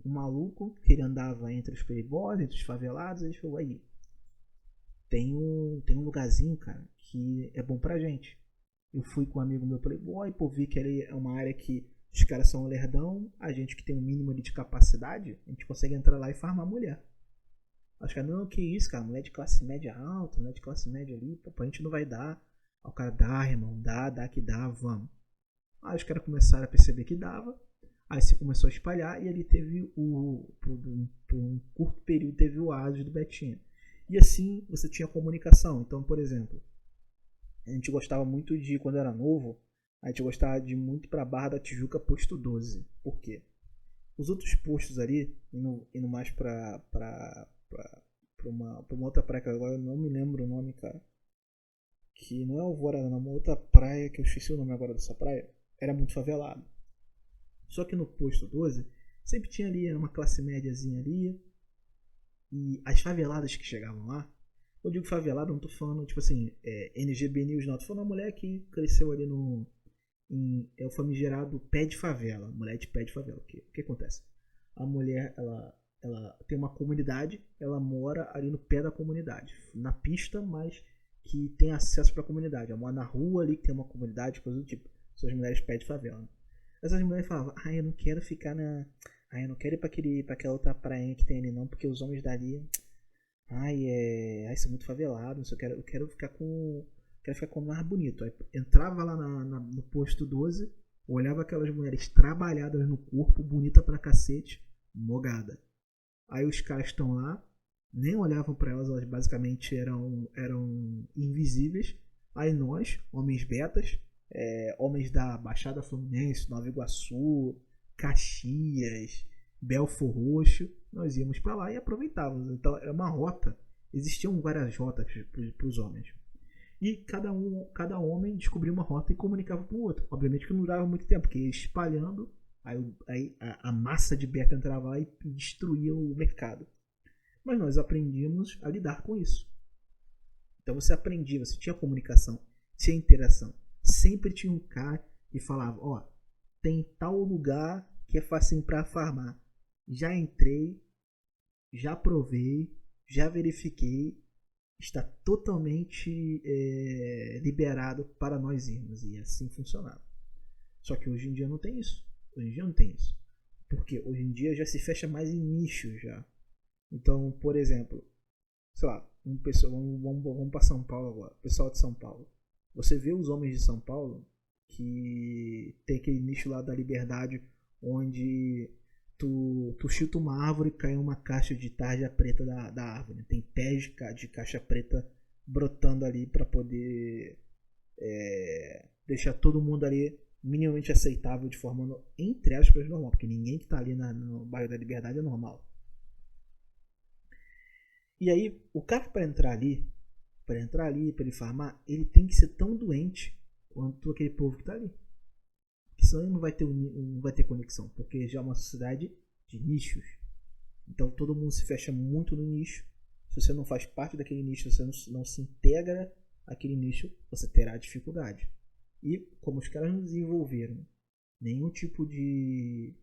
maluco que ele andava entre os playboys, entre os favelados, e ele falou, aí, tem um lugarzinho, cara, que é bom pra gente. Eu fui com um amigo meu playboy, vi que ali é uma área que os caras são lerdão, a gente que tem um mínimo ali de capacidade, a gente consegue entrar lá e farmar mulher. Acho que não, que isso, cara, mulher de classe média alta, mulher de classe média ali, pra gente não vai dar. Aí o cara, dá, irmão, dá que dá, vamos. Aí os caras começaram a perceber que dava, aí se começou a espalhar e ali teve por um curto período, teve o Asus do Betinho. E assim você tinha comunicação. Então, por exemplo, a gente gostava muito de, quando era novo, a gente gostava de muito pra Barra da Tijuca, posto 12. Por quê? Os outros postos ali, indo mais pra uma outra praia, que agora eu não me lembro o nome, cara. Que não é Alvorada, não, uma outra praia, que eu esqueci o nome agora dessa praia, era muito favelado. Só que no posto 12, sempre tinha ali uma classe médiazinha ali, e as faveladas que chegavam lá, eu digo favelado, não tô falando, tipo assim, NGB News, não. Tô falando uma mulher que cresceu ali é o famigerado pé de favela. Mulher de pé de favela. O que acontece? A mulher, ela tem uma comunidade, ela mora ali no pé da comunidade. Na pista, mas que tem acesso pra comunidade. Ela mora na rua ali, que tem uma comunidade, coisa do tipo. São as mulheres pé de favela. Né? Essas mulheres falavam, eu não quero ficar eu não quero ir pra aquela outra praia que tem ali não, porque os homens dali... são muito favelados, eu quero ficar com o mais bonito. Aí entrava lá no posto 12, olhava aquelas mulheres trabalhadas no corpo, bonita pra cacete, mogada. Aí os caras estão lá, nem olhavam pra elas basicamente eram invisíveis. Aí nós, homens betas, homens da Baixada Fluminense, Nova Iguaçu, Caxias, Belfor Roxo, nós íamos para lá e aproveitávamos. Então era uma rota, existiam várias rotas para os homens. E cada homem descobria uma rota e comunicava com o outro. Obviamente que não durava muito tempo, porque ia espalhando, aí a massa de beta entrava lá e destruía o mercado. Mas nós aprendíamos a lidar com isso. Então você aprendia, você tinha comunicação, tinha interação. Sempre tinha um cara que falava, tem tal lugar que é facinho para farmar. Já entrei, já provei, já verifiquei, está totalmente liberado para nós irmos e assim funcionava. Só que hoje em dia não tem isso. Hoje em dia não tem isso. Porque hoje em dia já se fecha mais em nichos já. Então, por exemplo, sei lá, vamos para São Paulo agora, pessoal de São Paulo. Você vê os homens de São Paulo que tem aquele nicho lá da liberdade onde tu chuta uma árvore e cai uma caixa de tarja preta da árvore. Tem pés de caixa preta brotando ali para poder deixar todo mundo ali minimamente aceitável de forma, entre aspas, normal, porque ninguém que tá ali no bairro da Liberdade é normal. E aí, o cara para entrar ali, para ele farmar, ele tem que ser tão doente quanto aquele povo que tá ali. Porque senão ele não vai ter conexão, porque já é uma sociedade de nichos. Então todo mundo se fecha muito no nicho. Se você não faz parte daquele nicho, você não se integra àquele nicho, você terá dificuldade. E como os caras não desenvolveram nenhum tipo de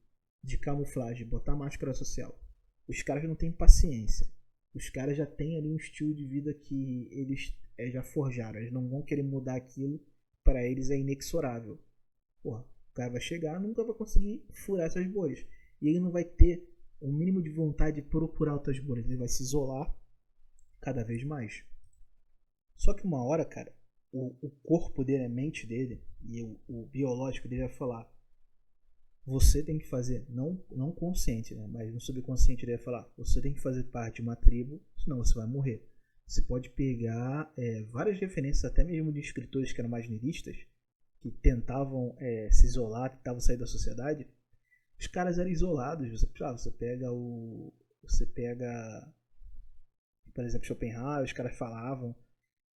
camuflagem, botar máscara social, os caras não têm paciência. Os caras já têm ali um estilo de vida que eles já forjaram. Eles não vão querer mudar aquilo, para eles é inexorável. Porra, o cara vai chegar, nunca vai conseguir furar essas bolhas. E ele não vai ter o mínimo de vontade de procurar outras bolhas. Ele vai se isolar cada vez mais. Só que uma hora, cara, o corpo dele, a mente dele e o biológico dele vai falar: você tem que fazer, não consciente, né, mas no subconsciente ele vai falar: você tem que fazer parte de uma tribo, senão você vai morrer. Você pode pegar várias referências, até mesmo de escritores que eram mais nihilistas, que tentavam se isolar, tentavam sair da sociedade. Os caras eram isolados. Você pega, por exemplo, Schopenhauer, os caras falavam,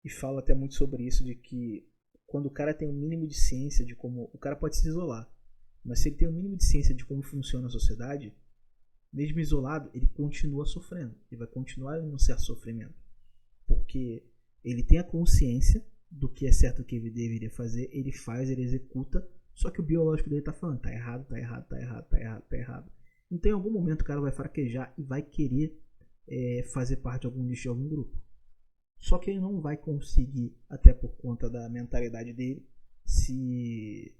e falam até muito sobre isso, de que quando o cara tem um mínimo de ciência de como... O cara pode se isolar, mas se ele tem um mínimo de ciência de como funciona a sociedade, mesmo isolado, ele continua sofrendo. Ele vai continuar em um certo sofrimento. Porque ele tem a consciência do que é certo, o que ele deveria fazer, ele faz, ele executa, só que o biológico dele tá falando: tá errado, tá errado, tá errado, tá errado, tá errado. Então em algum momento o cara vai fraquejar e vai querer fazer parte de algum nicho, de algum grupo. Só que ele não vai conseguir, até por conta da mentalidade dele, se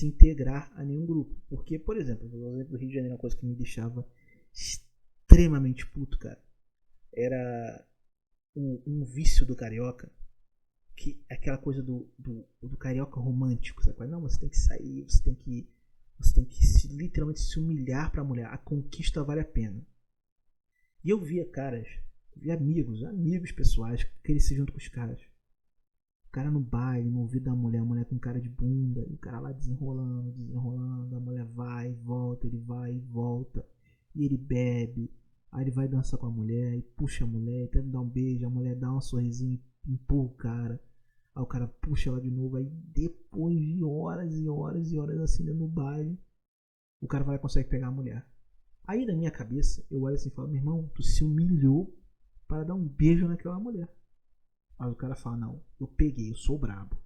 integrar a nenhum grupo. Porque, por exemplo, o exemplo do Rio de Janeiro é uma coisa que me deixava extremamente puto, cara. Era um vício do carioca, que é aquela coisa do carioca romântico, sabe? Não, você tem que sair, você tem que literalmente se humilhar pra mulher. A conquista vale a pena. E eu via caras, amigos pessoais, que queriam se junto com os caras. O cara no baile, no ouvido da mulher, a mulher com cara de bunda, e o cara lá desenrolando, a mulher vai e volta, ele vai e volta, e ele bebe, aí ele vai dançar com a mulher, e puxa a mulher, tenta dar um beijo, a mulher dá um sorrisinho, empurra o cara, aí o cara puxa ela de novo, aí depois de horas e horas e horas assim no baile, o cara vai lá e consegue pegar a mulher. Aí na minha cabeça, eu olho assim e falo: meu irmão, tu se humilhou para dar um beijo naquela mulher. Aí o cara fala: não, eu peguei, eu sou brabo.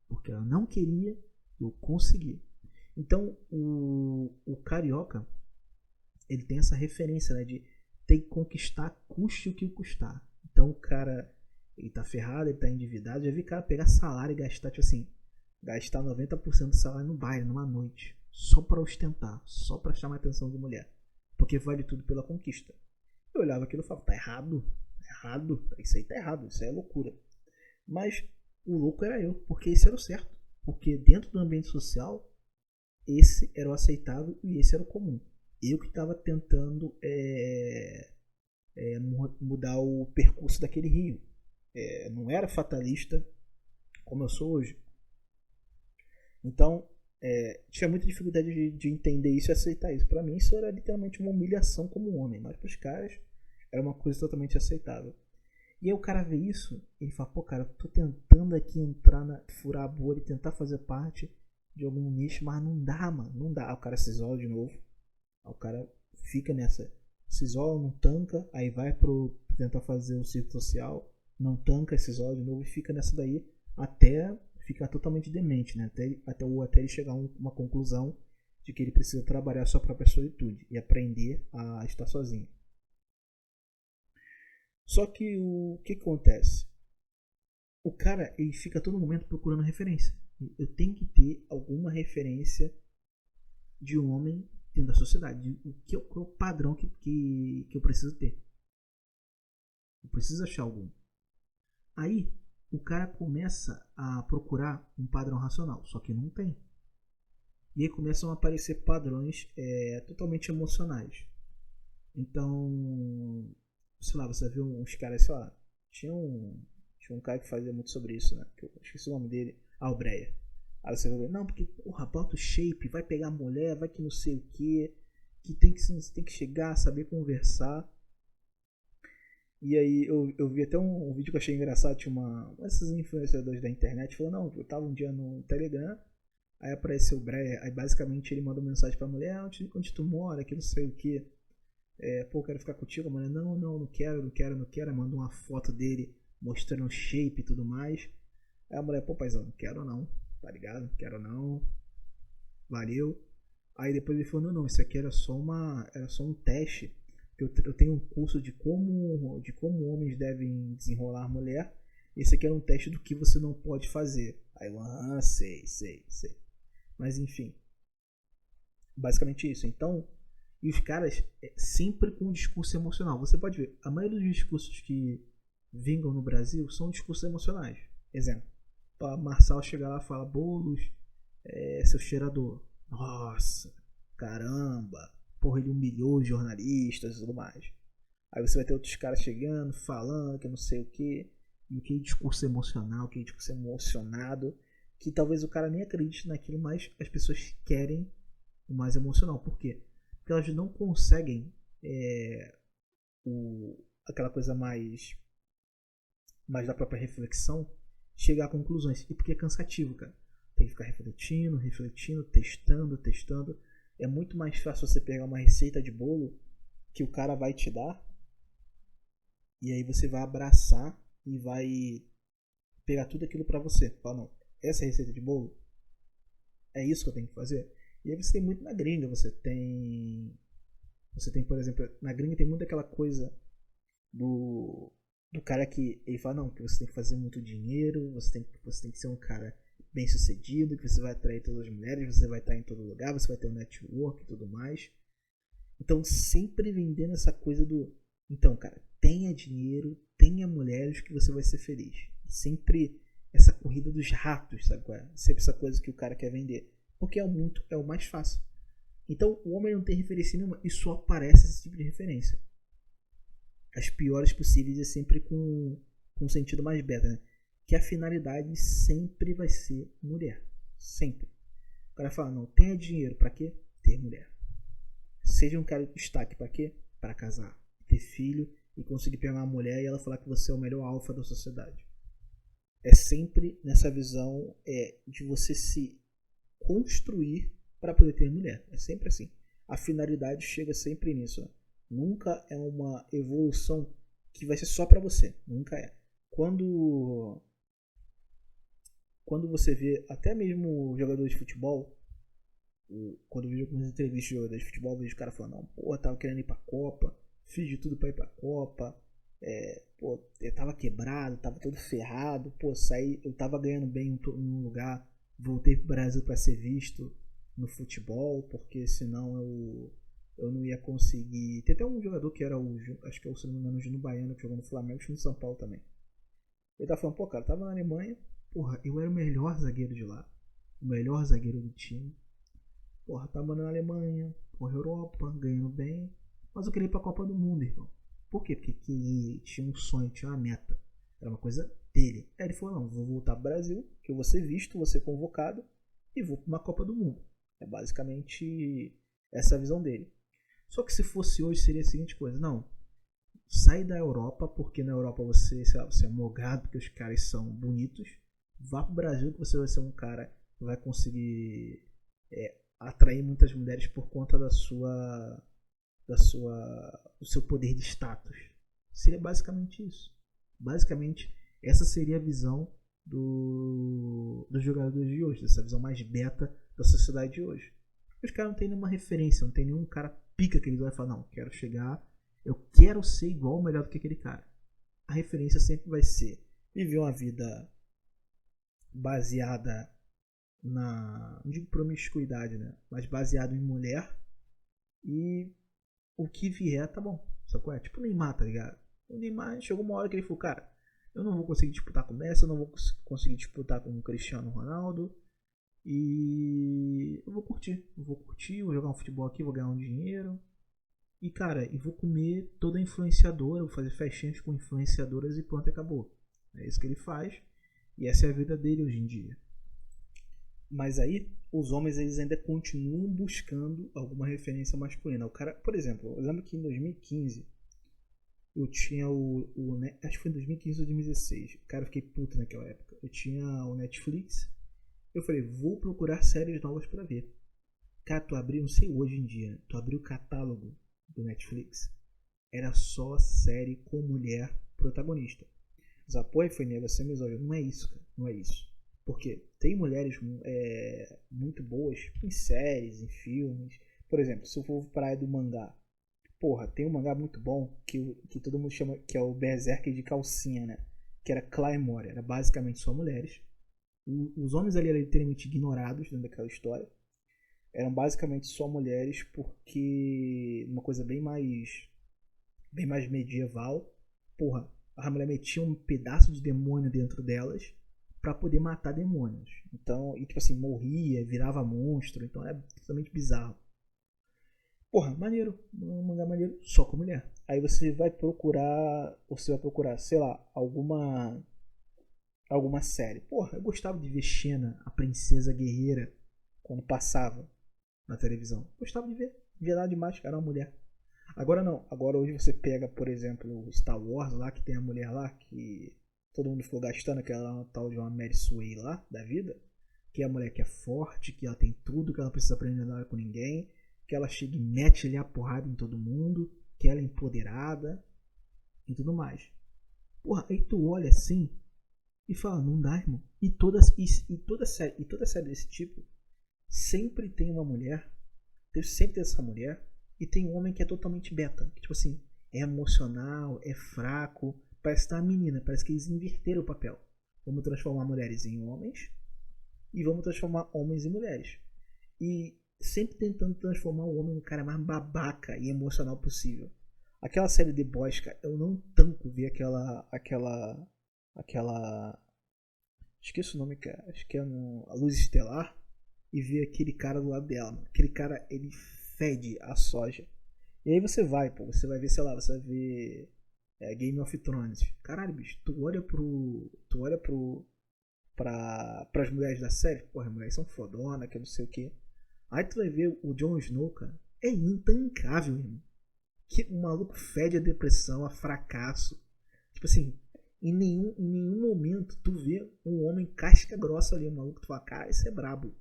Porque ela não queria, eu consegui. Então o carioca, ele tem essa referência, né, de ter que conquistar, custe o que custar. Então o cara, ele tá ferrado, ele tá endividado. Já vi cara pegar salário e gastar, tipo assim, gastar 90% do salário no baile, numa noite, só para ostentar, só para chamar a atenção de mulher. Porque vale tudo pela conquista. Eu olhava aquilo e falava: tá errado, isso aí tá errado, isso aí é loucura. Mas o louco era eu, porque esse era o certo. Porque dentro do ambiente social, esse era o aceitável e esse era o comum. Eu que estava tentando mudar o percurso daquele rio. Não era fatalista como eu sou hoje. Então, tinha muita dificuldade de entender isso e aceitar isso. Para mim, isso era literalmente uma humilhação como homem, mas para os caras era uma coisa totalmente aceitável. E aí o cara vê isso, ele fala: pô, cara, eu tô tentando aqui furar a bolha e tentar fazer parte de algum nicho, mas não dá, mano, não dá. Aí o cara se isola de novo, aí o cara fica nessa, se isola, não tanca, aí vai pro tentar fazer o círculo social, não tanca, se isola de novo e fica nessa daí até ficar totalmente demente, né? Até ele chegar a uma conclusão de que ele precisa trabalhar sua própria solitude e aprender a estar sozinho. Só que o que acontece? O cara, ele fica a todo momento procurando referência. Eu tenho que ter alguma referência de um homem dentro da sociedade. O que é o padrão que eu preciso ter. Eu preciso achar algum. Aí, o cara começa a procurar um padrão racional, só que não tem. E aí começam a aparecer padrões totalmente emocionais. Então, sei lá, você viu uns caras, sei lá, tinha um cara que fazia muito sobre isso, né? Eu esqueci o nome dele, Albreia. Aí você vai ver, não, porque, porra, bota o shape, vai pegar a mulher, vai que não sei o que tem que chegar, saber conversar. E aí eu vi até um vídeo que eu achei engraçado, tinha esses influenciadores da internet, falou, não, eu tava um dia no Telegram, aí apareceu o Breia, aí basicamente ele manda uma mensagem pra mulher, onde tu mora, que não sei o que. Pô, eu quero ficar contigo, a mulher, não quero, aí manda uma foto dele mostrando o shape e tudo mais. Aí a mulher, pô, paizão, não quero não, tá ligado? Não quero não, valeu. Aí depois ele falou, não, isso aqui era só um teste. Eu tenho um curso de como homens devem desenrolar a mulher. Esse aqui era um teste do que você não pode fazer. Aí eu, sei. Mas enfim, basicamente isso. Então, e os caras sempre com um discurso emocional. Você pode ver, a maioria dos discursos que vingam no Brasil são discursos emocionais. Exemplo, para Marçal chegar lá e falar, Boulos, seu cheirador. Nossa, caramba, porra, ele humilhou os jornalistas e tudo mais. Aí você vai ter outros caras chegando, falando que não sei o que, e que discurso emocional, que discurso emocionado, que talvez o cara nem acredite naquilo, mas as pessoas querem o mais emocional. Por quê? Porque elas não conseguem aquela coisa mais da própria reflexão chegar a conclusões. E porque é cansativo, cara. Tem que ficar refletindo, testando. É muito mais fácil você pegar uma receita de bolo que o cara vai te dar e aí você vai abraçar e vai pegar tudo aquilo pra você. Fala, não, essa é a receita de bolo? É isso que eu tenho que fazer? E aí você tem muito na gringa, você tem, por exemplo, na gringa tem muito aquela coisa do cara que ele fala, não, que você tem que fazer muito dinheiro, você tem que ser um cara bem sucedido, que você vai atrair todas as mulheres, você vai estar em todo lugar, você vai ter um network e tudo mais. Então sempre vendendo essa coisa do, então cara, tenha dinheiro, tenha mulheres que você vai ser feliz. Sempre essa corrida dos ratos, sabe qual é? Sempre essa coisa que o cara quer vender. Porque é o mais fácil. Então o homem não tem referência nenhuma e só aparece esse tipo de referência. As piores possíveis é sempre com um sentido mais beta, né? Que a finalidade sempre vai ser mulher. Sempre. O cara fala, não, tenha dinheiro, pra quê? Ter mulher. Seja um cara de destaque, pra quê? Pra casar, ter filho e conseguir pegar uma mulher e ela falar que você é o melhor alfa da sociedade. É sempre nessa visão de você se construir para poder ter mulher. É sempre assim. A finalidade chega sempre nisso, né? Nunca é uma evolução que vai ser só pra você. Nunca é. Quando você vê até mesmo jogadores de futebol, quando eu vejo algumas entrevistas de jogadores de futebol, eu vejo o cara falando, não, pô, eu tava querendo ir pra Copa, fiz de tudo pra ir pra Copa, pô, eu tava quebrado, tava todo ferrado, pô, saí, eu tava ganhando bem em um lugar, voltei pro Brasil pra ser visto no futebol, porque senão eu não ia conseguir. Tem até um jogador que era acho que é o, se não me engano, o Gino Baiano, que jogou no Flamengo e no São Paulo também. Ele tá falando, pô, cara, tava na Alemanha, porra, eu era o melhor zagueiro de lá, o melhor zagueiro do time. Porra, tava na Alemanha, porra, Europa, ganhando bem, mas eu queria ir pra Copa do Mundo, irmão. Por quê? Porque tinha um sonho, tinha uma meta. Era uma coisa dele. Aí ele falou, não, vou voltar pro Brasil, que eu vou ser visto, vou ser convocado e vou pra uma Copa do Mundo. É basicamente essa a visão dele. Só que se fosse hoje seria a seguinte coisa, não, sai da Europa, porque na Europa você, sei lá, você é mogado, porque os caras são bonitos, vá pro Brasil que você vai ser um cara que vai conseguir atrair muitas mulheres por conta do seu poder de status. Seria basicamente isso. Basicamente, essa seria a visão dos jogadores de hoje, dessa visão mais beta da sociedade de hoje. Os caras não tem nenhuma referência, não tem nenhum cara pica que eles vão falar, não, quero chegar, eu quero ser igual ou melhor do que aquele cara. A referência sempre vai ser viver uma vida baseada não digo promiscuidade, né? Mas baseado em mulher e o que vier tá bom. Sabe qual é? Tipo o Neymar, tá ligado? O Neymar chegou uma hora que ele falou, cara, eu não vou conseguir disputar com o Messi, eu não vou conseguir disputar com o Cristiano Ronaldo. E eu vou curtir, vou jogar um futebol aqui, vou ganhar um dinheiro. E cara, e vou comer toda influenciadora, vou fazer festinhas com influenciadoras e pronto, acabou. É isso que ele faz. E essa é a vida dele hoje em dia. Mas aí, os homens eles ainda continuam buscando alguma referência masculina. O cara, por exemplo, eu lembro que em 2015 eu tinha acho que foi em 2015 ou 2016. Cara, eu fiquei puto naquela época. Eu tinha o Netflix. Eu falei, vou procurar séries novas pra ver. Cara, tu abriu, não sei hoje em dia, tu abriu o catálogo do Netflix. Era só série com mulher protagonista. Zapoy foi nega ser misógino. Não é isso, cara. Não é isso. Porque tem mulheres muito boas em séries, em filmes. Por exemplo, se eu for pra área do mangá. Porra, tem um mangá muito bom que todo mundo chama, que é o Berserk de calcinha, né? Que era Claymore. Era basicamente só mulheres. Os homens ali eram literalmente ignorados dentro daquela história. Eram basicamente só mulheres porque uma coisa bem mais medieval. Porra, a mulher metia um pedaço de demônio dentro delas pra poder matar demônios. Então, e tipo assim, morria, virava monstro, então é totalmente bizarro. Porra, maneiro, um mangá maneiro, só com mulher. Aí você vai procurar, sei lá, alguma série. Porra, eu gostava de ver Xena, a princesa guerreira, quando passava na televisão. Gostava de ver, via nada demais, era uma mulher. Agora não, agora hoje você pega, por exemplo, Star Wars lá, que tem a mulher lá, que todo mundo ficou gastando, aquela tal de uma Mary Sue lá, da vida, que é a mulher que é forte, que ela tem tudo, que ela não precisa aprender nada com ninguém, que ela chega e mete ali a porrada em todo mundo, que ela é empoderada e tudo mais. Porra, aí tu olha assim e fala, não dá, irmão. E toda série desse tipo sempre tem uma mulher, sempre tem essa mulher, e tem um homem que é totalmente beta. Que, tipo assim, é emocional, é fraco, parece estar a menina, parece que eles inverteram o papel. Vamos transformar mulheres em homens e vamos transformar homens em mulheres. E sempre tentando transformar o homem no cara mais babaca e emocional possível. Aquela série de Boys, cara, eu não tanco ver aquela esqueço o nome, cara, acho que é a Luz Estelar, e ver aquele cara do lado dela, mano. Aquele cara, ele fede a soja. E aí você vai ver, sei lá, você vai ver Game of Thrones. Caralho, bicho, tu olha pras mulheres da série, porra, as mulheres são fodona, que não sei o que. Aí tu vai ver o Jon Snow, cara, é intancável, irmão. Que o maluco fede a depressão, a fracasso. Tipo assim, em nenhum momento tu vê um homem casca grossa ali, um maluco, tu fala, cara, esse é brabo.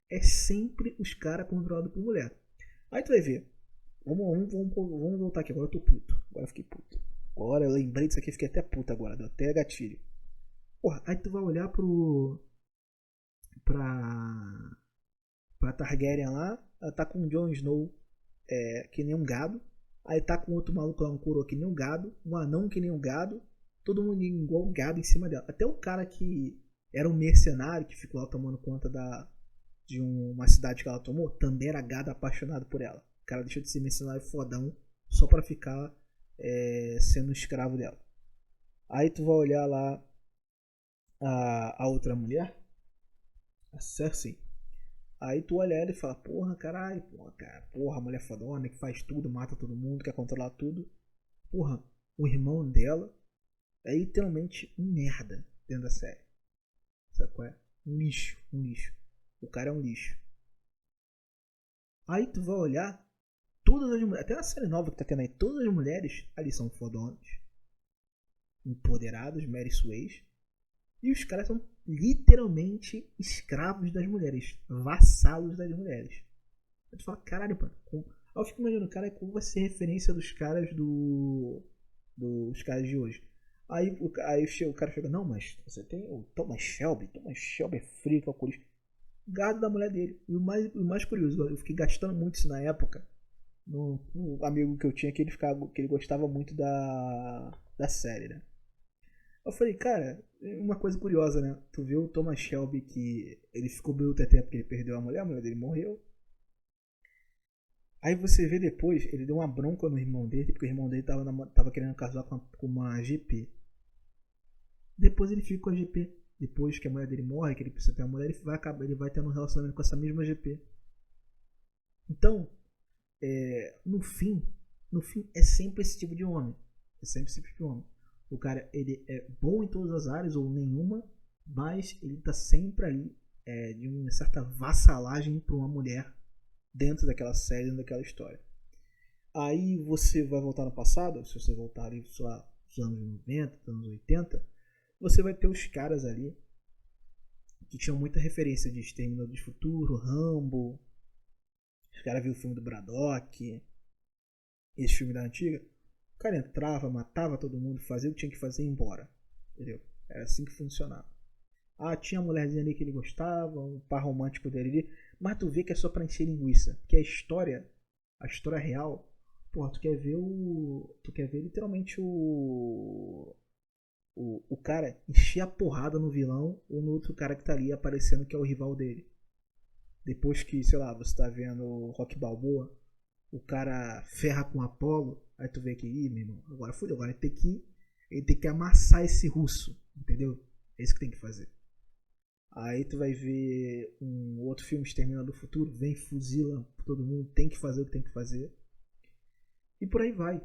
É sempre os caras controlados por mulher. Aí tu vai ver. Vamos voltar aqui. Agora eu tô puto. Agora eu fiquei puto. Agora eu lembrei disso aqui, fiquei até puto agora. Deu até gatilho. Porra, aí tu vai olhar pra. pra Targaryen lá. Ela tá com o Jon Snow que nem um gado. Aí tá com outro maluco lá, um coroa que nem um gado. Um anão que nem um gado. Todo mundo igual um gado em cima dela. Até o cara que era um mercenário que ficou lá tomando conta de uma cidade que ela tomou, também era gado apaixonado por ela. O cara deixou de ser mercenário fodão só pra ficar sendo escravo dela. Aí tu vai olhar lá a outra mulher, a Cersei. Aí tu olha ela e fala, porra, caralho, porra, cara, porra, a mulher fodona que faz tudo, mata todo mundo, quer controlar tudo. Porra, o irmão dela é literalmente um merda dentro da série. Sabe qual é? Um lixo, um lixo. O cara é um lixo. Aí tu vai olhar todas as mulheres, até na série nova que tá tendo aí, todas as mulheres ali são fodonas, empoderadas, Mary Suez, e os caras são literalmente escravos das mulheres, vassalos das mulheres. Aí tu fala, caralho, mano. Aí eu fico imaginando, cara, como vai ser referência dos caras dos caras de hoje. Aí o cara chega, não, mas você tem o Thomas Shelby é frio, calculista. gado da mulher dele. E o mais curioso, eu fiquei gastando muito isso na época. No amigo que eu tinha, que ele gostava muito da série, né? Eu falei, cara, uma coisa curiosa, né? Tu viu o Thomas Shelby que ele ficou meio teté porque ele perdeu a mulher dele morreu. Aí você vê depois, ele deu uma bronca no irmão dele, porque o irmão dele tava querendo casar com uma GP. Depois ele fica com a GP. Depois que a mulher dele morre, que ele precisa ter uma mulher, ele vai tendo um relacionamento com essa mesma GP. Então, no fim é sempre esse tipo de homem. É sempre esse tipo de homem. O cara, ele é bom em todas as áreas ou nenhuma, mas ele tá sempre ali de uma certa vassalagem para uma mulher dentro daquela série, dentro daquela história. Aí você vai voltar no passado, se você voltar ali, sei lá, nos anos 90, anos 80, você vai ter os caras ali que tinham muita referência de Exterminador do Futuro, Rambo. Os caras viram o filme do Braddock, esse filme da antiga. O cara entrava, matava todo mundo, fazia o que tinha que fazer e ia embora. Entendeu? Era assim que funcionava. Ah, tinha a mulherzinha ali que ele gostava, um par romântico dele ali, mas tu vê que é só pra encher linguiça. Porque a história real, porra, tu quer ver literalmente o cara encher a porrada no vilão ou no outro cara que tá ali aparecendo que é o rival dele. Depois que, sei lá, você tá vendo o Rock Balboa, o cara ferra com o Apollo, aí tu vê que, ih, meu irmão, agora fodeu, agora ele tem que amassar esse russo, entendeu? É isso que tem que fazer. Aí tu vai ver um outro filme, Exterminador do Futuro, vem, fuzila todo mundo, tem que fazer o que tem que fazer. E por aí vai.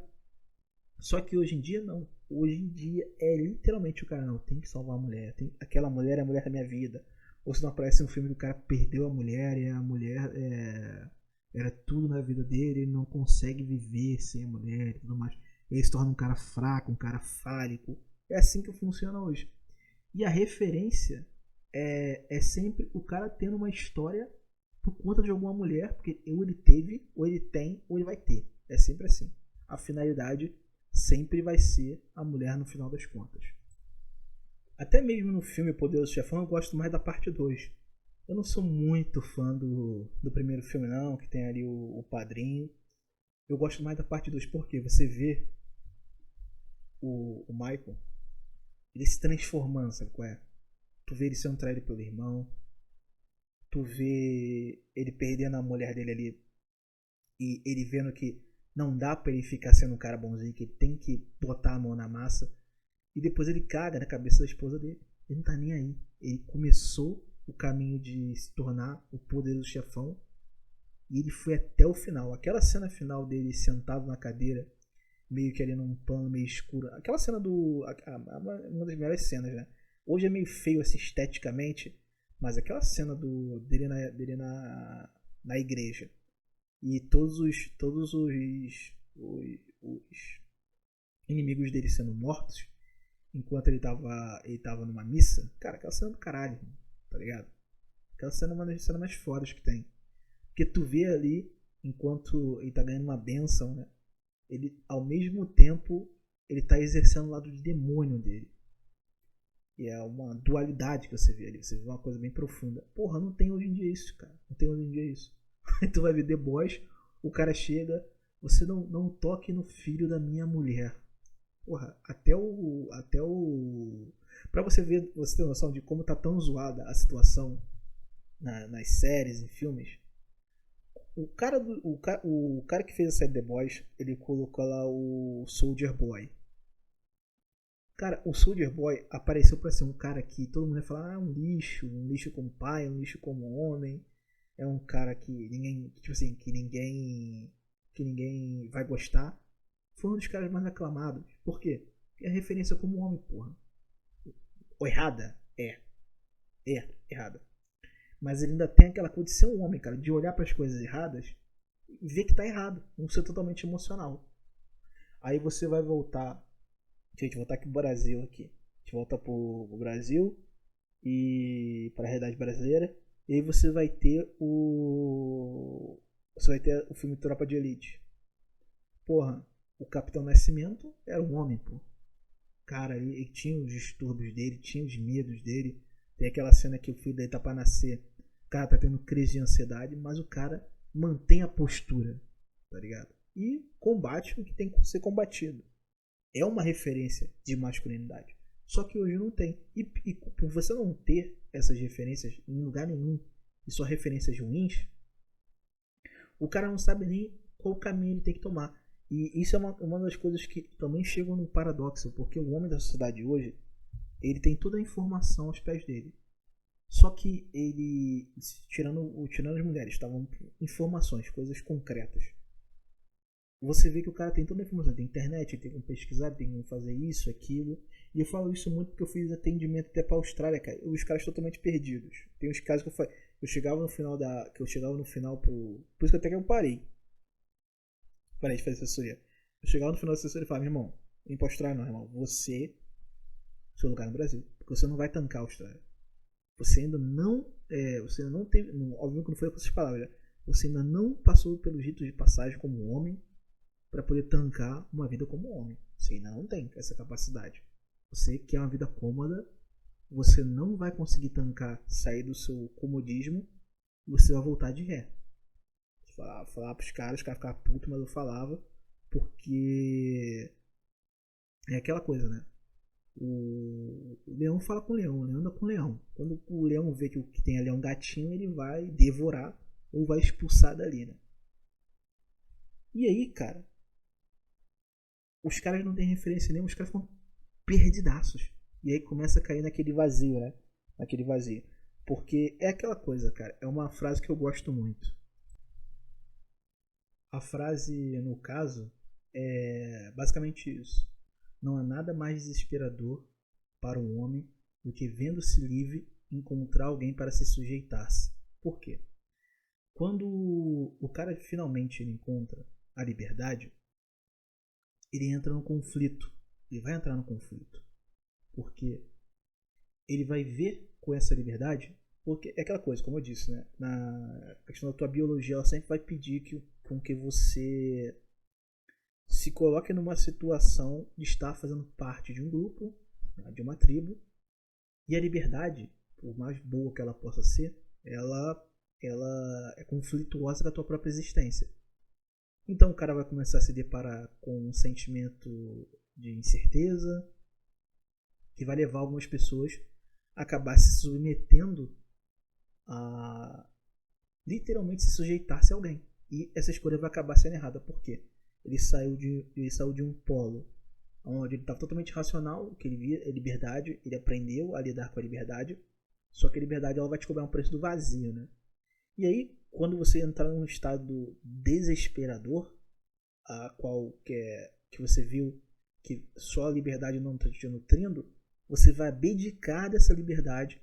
Só que hoje em dia não. Hoje em dia é literalmente o cara, não, tem que salvar a mulher. Aquela mulher é a mulher da minha vida. Ou se não aparece um filme que o cara perdeu a mulher e a mulher era tudo na vida dele, ele não consegue viver sem a mulher e tudo mais. Ele se torna um cara fraco, um cara fálico. É assim que funciona hoje. E a referência é sempre o cara tendo uma história por conta de alguma mulher, porque ou ele teve, ou ele tem, ou ele vai ter. É sempre assim. A finalidade sempre vai ser a mulher no final das contas. Até mesmo no filme Poderoso Chefão eu gosto mais da parte 2. Eu não sou muito fã do primeiro filme não, que tem ali o padrinho. Eu gosto mais da parte 2 porque você vê o Michael, ele se transformando, sabe qual é? Tu vê ele sendo traído pelo irmão, tu vê ele perdendo a mulher dele ali e ele vendo que não dá pra ele ficar sendo um cara bonzinho, que ele tem que botar a mão na massa. E depois ele caga na cabeça da esposa dele. Ele não tá nem aí. Ele começou o caminho de se tornar o poderoso chefão e ele foi até o final. Aquela cena final dele sentado na cadeira, meio que ali num pano meio escuro. Aquela cena uma das melhores cenas, né? Hoje é meio feio assim esteticamente, mas aquela cena dele na igreja e os inimigos dele sendo mortos enquanto ele tava numa missa, cara, aquela cena do caralho, tá ligado? Aquela cena é uma das cenas mais fodas que tem. Porque tu vê ali, enquanto ele tá ganhando uma bênção, né? Ele, ao mesmo tempo, ele tá exercendo o lado de demônio dele. E é uma dualidade que você vê ali. Você vê uma coisa bem profunda. Porra, não tem hoje em dia isso, cara. Não tem hoje em dia isso. Aí tu vai ver The Boys, o cara chega, você não toque no filho da minha mulher. Porra, pra você ver, você ter noção de como tá tão zoada a situação nas séries e filmes. O cara que fez a série The Boys, ele colocou lá o Soldier Boy. Cara, o Soldier Boy apareceu pra ser um cara que todo mundo ia falar, um lixo como pai, um lixo como homem. É um cara que ninguém, tipo assim, que ninguém vai gostar. Foi um dos caras mais aclamados. Por quê? Porque é referência como homem, porra. Ou errada? Errada. Mas ele ainda tem aquela coisa de ser um homem, cara, de olhar para as coisas erradas e ver que tá errado, não ser totalmente emocional. Aí você vai voltar, deixa eu voltar aqui pro Brasil aqui. A gente volta pro Brasil e para a realidade brasileira. E aí você vai ter o filme Tropa de Elite. Porra, o Capitão Nascimento era um homem, pô. Cara, ele tinha os distúrbios dele, tinha os medos dele. Tem aquela cena que o filho dele tá pra nascer. cara tá tendo crise de ansiedade, mas o cara mantém a postura, tá ligado? E combate o que tem que ser combatido. É uma referência de masculinidade. Só que hoje não tem. E por você não ter essas referências em lugar nenhum, e só referências ruins, o cara não sabe nem qual caminho ele tem que tomar. E isso é uma das coisas que também chegam num paradoxo, porque o homem da sociedade hoje, ele tem toda a informação aos pés dele. Só que ele, tirando as mulheres, estavam informações, coisas concretas. Você vê que o cara tem toda a informação, tem internet, tem como pesquisar, tem como fazer isso, aquilo. E eu falo isso muito porque eu fiz atendimento até pra Austrália, cara. Os caras totalmente perdidos. Tem uns casos que eu chegava no final por isso que até que eu parei de fazer assessoria. Eu chegava no final da assessoria e falava, meu irmão, não pra Austrália não, irmão. Seu lugar no Brasil. Porque você não vai tancar a Austrália. Você ainda não teve, óbvio que não foi com essas palavras, você ainda não passou pelos ritos de passagem como homem para poder tancar uma vida como homem. Você ainda não tem essa capacidade. Você quer uma vida cômoda, você não vai conseguir tancar, sair do seu comodismo e você vai voltar de ré. Falar pros caras, os caras ficavam putos, mas eu falava porque é aquela coisa, né? O leão fala com o leão anda com o leão. Quando o leão vê que tem ali um gatinho, ele vai devorar ou vai expulsar dali, né? E aí, cara, os caras não têm referência nenhuma, os caras ficam perdidaços. E aí começa a cair naquele vazio, né? Naquele vazio. Porque é aquela coisa, cara, é uma frase que eu gosto muito. A frase, no caso, é basicamente isso. Não há nada mais desesperador para um homem do que, vendo-se livre, encontrar alguém para se sujeitar-se. Por quê? Quando o cara finalmente ele encontra a liberdade, ele entra no conflito. Ele vai entrar no conflito. Porque ele vai ver com essa liberdade, porque é aquela coisa, como eu disse, né? Na questão da tua biologia, ela sempre vai pedir com que você se coloque numa situação de estar fazendo parte de um grupo, de uma tribo, e a liberdade, por mais boa que ela possa ser, ela é conflituosa com a tua própria existência. Então o cara vai começar a se deparar com um sentimento de incerteza, que vai levar algumas pessoas a acabar se submetendo a literalmente se sujeitar-se a alguém. E essa escolha vai acabar sendo errada. Por quê? Ele saiu de um polo onde ele estava totalmente racional, o que ele via é liberdade, ele aprendeu a lidar com a liberdade, só que a liberdade ela vai te cobrar um preço do vazio, né? E aí, quando você entrar num estado desesperador, a qual que você viu que só a liberdade não está te nutrindo, você vai abdicar dessa liberdade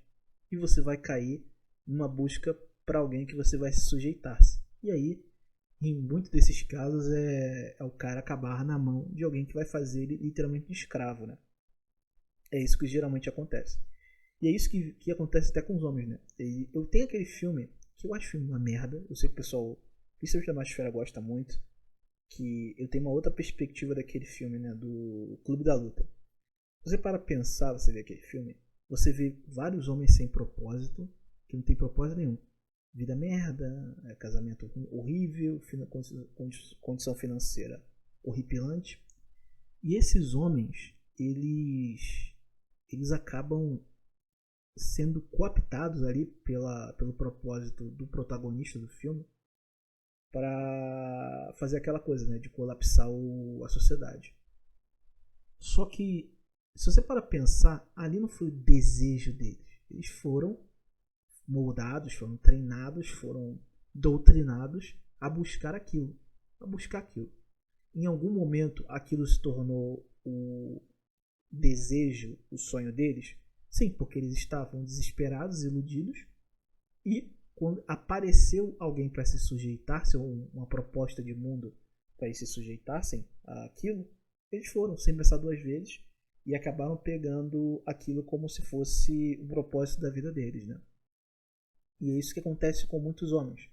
e você vai cair numa busca para alguém que você vai se sujeitar-se. E aí, em muitos desses casos, é o cara acabar na mão de alguém que vai fazer ele literalmente de escravo, né? É isso que geralmente acontece. E é isso que acontece até com os homens, né? E eu tenho aquele filme, que eu acho uma merda, eu sei que o pessoal, principalmente da Nosfera, gosta muito, que eu tenho uma outra perspectiva daquele filme, né? Do Clube da Luta. Se você para pensar, você vê aquele filme, você vê vários homens sem propósito, que não tem propósito nenhum. Vida merda, casamento horrível, condição financeira horripilante. E esses homens, eles acabam sendo cooptados ali pelo propósito do protagonista do filme para fazer aquela coisa, né, de colapsar a sociedade. Só que, se você para pensar, ali não foi o desejo deles. Eles foram moldados, foram treinados, foram doutrinados a buscar aquilo. A buscar aquilo. Em algum momento aquilo se tornou o desejo, o sonho deles? Sim, porque eles estavam desesperados, iludidos, e quando apareceu alguém para se sujeitar-se, ou uma proposta de mundo para eles se sujeitassem àquilo, eles foram sem pensar duas vezes e acabaram pegando aquilo como se fosse o propósito da vida deles, né? E é isso que acontece com muitos homens.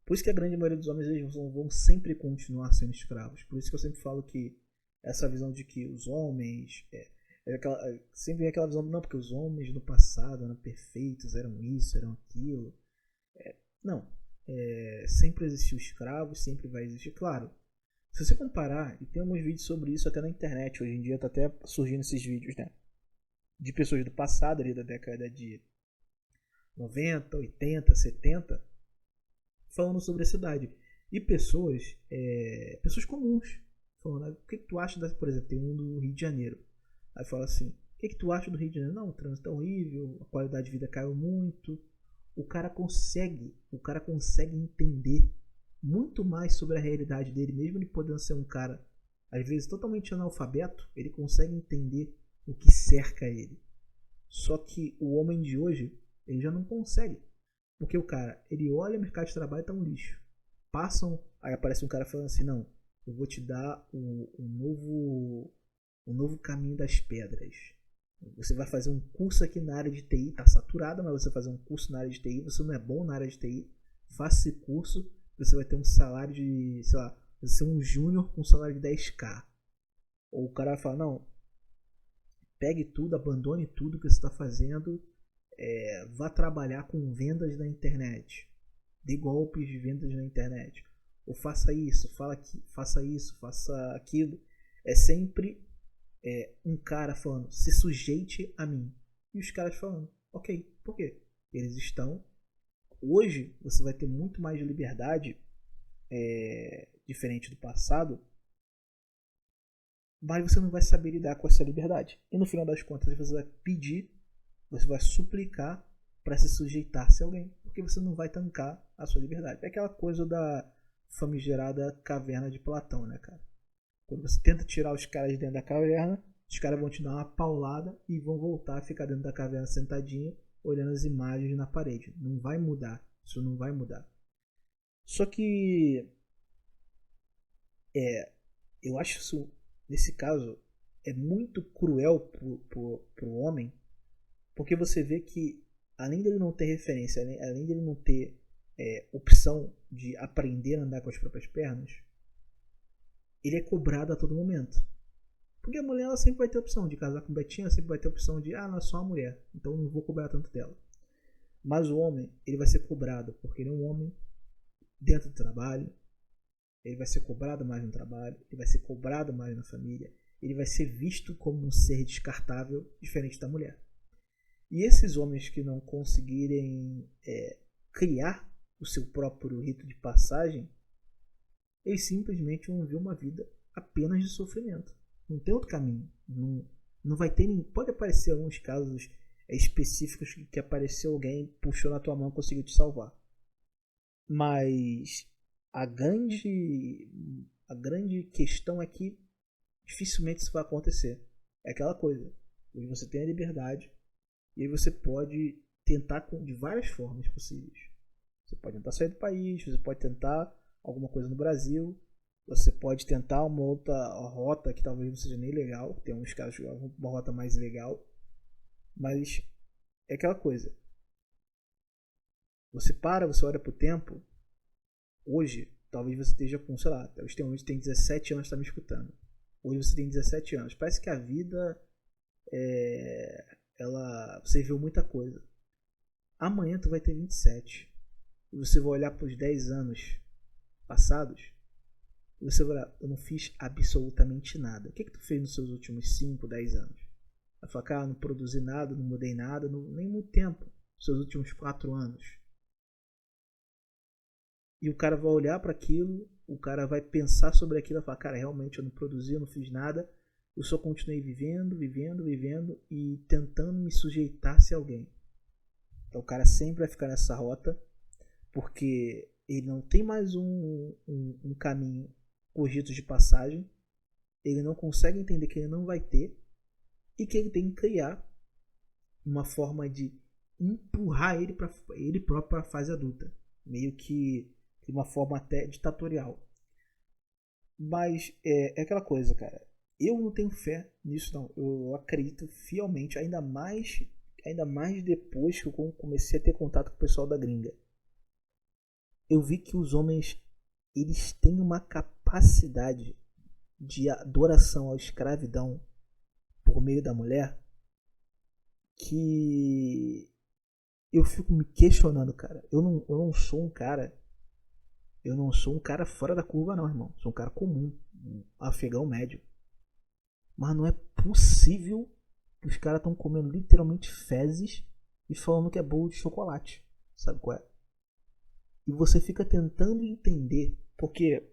Por isso que a grande maioria dos homens eles vão sempre continuar sendo escravos. Por isso que eu sempre falo que essa visão de que os homens sempre vem aquela visão, não, porque os homens no passado eram perfeitos, eram isso, eram aquilo. Não. Sempre existiu escravos, sempre vai existir. Claro, se você comparar, e tem alguns vídeos sobre isso até na internet, hoje em dia tá até surgindo esses vídeos, né? De pessoas do passado, ali da década de 90, 80, 70, falando sobre a cidade. E pessoas comuns, falando, o que tu acha, por exemplo, tem um do Rio de Janeiro. Aí fala assim, o que tu acha do Rio de Janeiro? Não, o trânsito é horrível, a qualidade de vida caiu muito. O cara consegue entender muito mais sobre a realidade dele, mesmo ele podendo ser um cara, às vezes, totalmente analfabeto, ele consegue entender o que cerca ele. Só que o homem de hoje, ele já não consegue. Porque o cara, ele olha o mercado de trabalho e tá um lixo. Aí aparece um cara falando assim, não, eu vou te dar o novo caminho das pedras. Você vai fazer um curso aqui na área de TI, tá saturado, mas você vai fazer um curso na área de TI, você não é bom na área de TI, faça esse curso, você vai ter um salário de, sei lá, você ser um júnior com um salário de 10k. Ou o cara vai falar, não, pegue tudo, abandone tudo que você está fazendo, vá trabalhar com vendas na internet, dê golpes de vendas na internet, ou faça isso, faça isso, faça aquilo. É sempre um cara falando, se sujeite a mim. E os caras falando, ok, por quê? Eles estão. Hoje você vai ter muito mais liberdade, diferente do passado, mas você não vai saber lidar com essa liberdade. E no final das contas você vai pedir, você vai suplicar para se sujeitar-se a alguém, porque você não vai tancar a sua liberdade. É aquela coisa da famigerada caverna de Platão, né, cara? Quando você tenta tirar os caras de dentro da caverna, os caras vão te dar uma paulada e vão voltar a ficar dentro da caverna sentadinho, olhando as imagens na parede. Não vai mudar. Isso não vai mudar. Só que eu acho isso, nesse caso, é muito cruel pro homem, porque você vê que, além dele não ter referência, além dele não ter opção de aprender a andar com as próprias pernas, ele é cobrado a todo momento. Porque a mulher ela sempre vai ter opção de casar com Betinha, sempre vai ter opção de, não é só uma mulher, então não vou cobrar tanto dela. Mas o homem, ele vai ser cobrado, porque ele é um homem dentro do trabalho, ele vai ser cobrado mais no trabalho, ele vai ser cobrado mais na família, ele vai ser visto como um ser descartável, diferente da mulher. E esses homens que não conseguirem criar o seu próprio rito de passagem, eles simplesmente vão viver uma vida apenas de sofrimento. Não tem outro caminho. Não vai ter nem. Pode aparecer alguns casos específicos que apareceu alguém, puxou na tua mão e conseguiu te salvar. Mas a grande questão é que dificilmente isso vai acontecer. É aquela coisa. Hoje você tem a liberdade e aí você pode tentar de várias formas possíveis. Você pode tentar sair do país, você pode tentar alguma coisa no Brasil, você pode tentar uma outra rota que talvez não seja nem legal, tem uns casos que uma rota mais legal, mas é aquela coisa. Você olha pro tempo, hoje, talvez você esteja com, sei lá, talvez tem um que tem 17 anos e está me escutando. Hoje você tem 17 anos. Parece que a vida, você viveu muita coisa. Amanhã tu vai ter 27. E você vai olhar para os 10 anos passados, e você vai olhar, eu não fiz absolutamente nada. O que tu fez nos seus últimos 5, 10 anos? Vai falar, cara, não produzi nada, não mudei nada, nem muito tempo. Nos seus últimos 4 anos. E o cara vai olhar para aquilo, o cara vai pensar sobre aquilo e falar, cara, realmente eu não produzi, eu não fiz nada, eu só continuei vivendo e tentando me sujeitar-se a alguém. Então o cara sempre vai ficar nessa rota, porque ele não tem mais um caminho por ritos de passagem, ele não consegue entender que ele não vai ter, e que ele tem que criar uma forma de empurrar ele próprio para a fase adulta, meio que de uma forma até ditatorial. Mas é aquela coisa, cara, eu não tenho fé nisso não, eu acredito fielmente, ainda mais depois que eu comecei a ter contato com o pessoal da gringa. Eu vi que os homens, eles têm uma capacidade de adoração à escravidão por meio da mulher que eu fico me questionando, cara. Eu não sou um cara. Eu não sou um cara fora da curva, não, irmão. Sou um cara comum. Um afegão médio. Mas não é possível que os caras estão comendo literalmente fezes e falando que é bolo de chocolate. Sabe qual é? E você fica tentando entender. Porque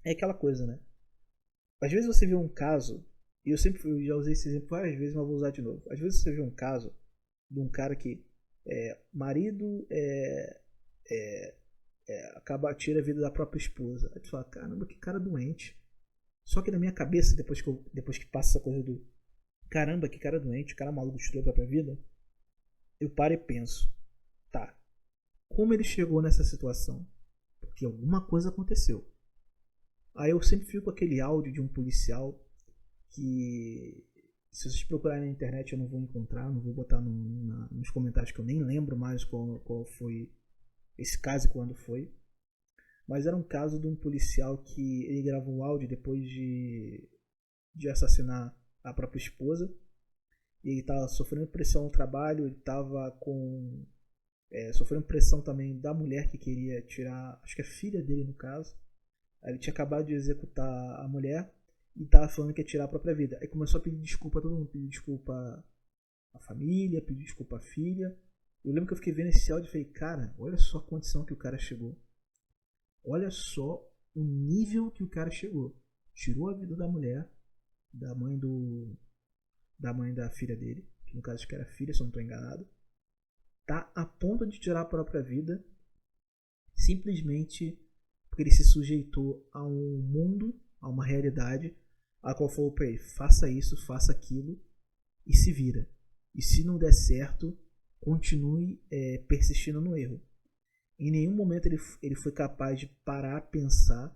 é aquela coisa, né? Às vezes você vê um caso. E eu já usei esse exemplo várias vezes, mas vou usar de novo. Às vezes você vê um caso de um cara que marido acaba tira a vida da própria esposa. Aí tu fala, caramba, que cara doente. Só que na minha cabeça, depois que passa essa coisa do caramba, que cara doente, cara maluco destruiu a própria vida, eu paro e penso, tá, como ele chegou nessa situação? Porque alguma coisa aconteceu. Aí eu sempre fico com aquele áudio de um policial que, se vocês procurarem na internet, eu não vou encontrar, não vou botar nos comentários, que eu nem lembro mais qual foi esse caso e quando foi. Mas era um caso de um policial que ele gravou um áudio depois de assassinar a própria esposa. E ele estava sofrendo pressão no trabalho, ele estava sofrendo pressão também da mulher que queria tirar, acho que a filha dele no caso. Aí ele tinha acabado de executar a mulher e estava falando que ia tirar a própria vida. Aí começou a pedir desculpa a todo mundo, pedir desculpa à família, pedir desculpa à filha. Eu lembro que eu fiquei vendo esse áudio e falei, cara, olha só a condição que o cara chegou. Olha só o nível que o cara chegou. Tirou a vida da mulher, da mãe da filha dele, que no caso acho que era filha, se eu não estou enganado. Tá a ponto de tirar a própria vida, simplesmente porque ele se sujeitou a um mundo, a uma realidade, a qual falou para ele, faça isso, faça aquilo e se vira. E se não der certo, continue persistindo no erro. Em nenhum momento ele foi capaz de parar, pensar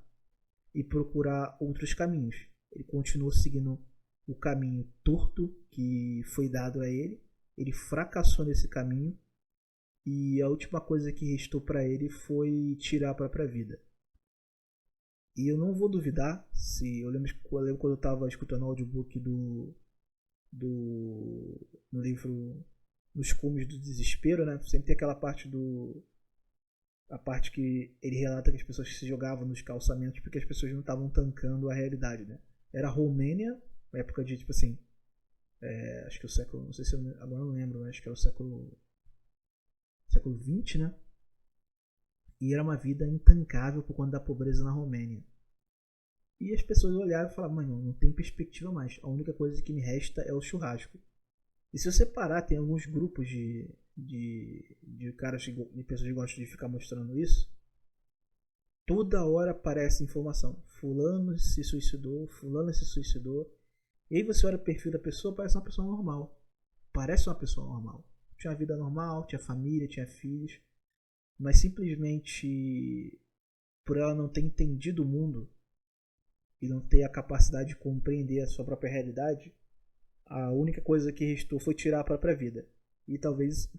e procurar outros caminhos. Ele continuou seguindo o caminho torto que foi dado a ele. Ele fracassou nesse caminho e a última coisa que restou para ele foi tirar a própria vida. E eu não vou duvidar, se eu lembro quando eu estava escutando o audiobook no livro Nos Cumes do Desespero, né? Sempre tem aquela parte a parte que ele relata que as pessoas se jogavam nos calçamentos porque as pessoas não estavam tancando a realidade, né? Era a Romênia, na época de, tipo assim, acho que o século, não sei se agora eu não lembro, mas acho que era o século XX, né? E era uma vida intancável por conta da pobreza na Romênia. E as pessoas olhavam e falavam, mano, não tem perspectiva mais. A única coisa que me resta é o churrasco. E se você parar, tem alguns grupos de caras, de pessoas que gostam de ficar mostrando isso. Toda hora aparece informação. Fulano se suicidou, fulano se suicidou. E aí você olha o perfil da pessoa, parece uma pessoa normal. Parece uma pessoa normal. Tinha uma vida normal, tinha família, tinha filhos. Mas simplesmente por ela não ter entendido o mundo e não ter a capacidade de compreender a sua própria realidade, a única coisa que restou foi tirar a própria vida. E talvez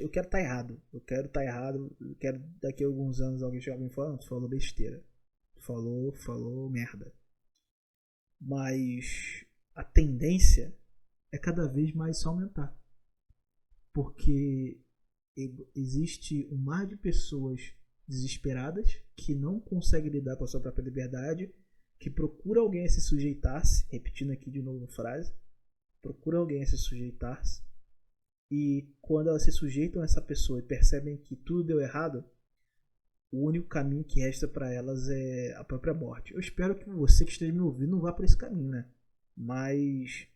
eu quero estar errado. Eu quero daqui a alguns anos alguém chegar e falar, não, tu falou besteira. Tu falou merda. Mas a tendência é cada vez mais só aumentar. Porque existe um mar de pessoas desesperadas que não conseguem lidar com a sua própria liberdade, que procura alguém a se sujeitar-se, repetindo aqui de novo a frase, procura alguém a se sujeitar-se, e quando elas se sujeitam a essa pessoa e percebem que tudo deu errado, o único caminho que resta para elas é a própria morte. Eu espero que você que esteja me ouvindo não vá por esse caminho, né? Mas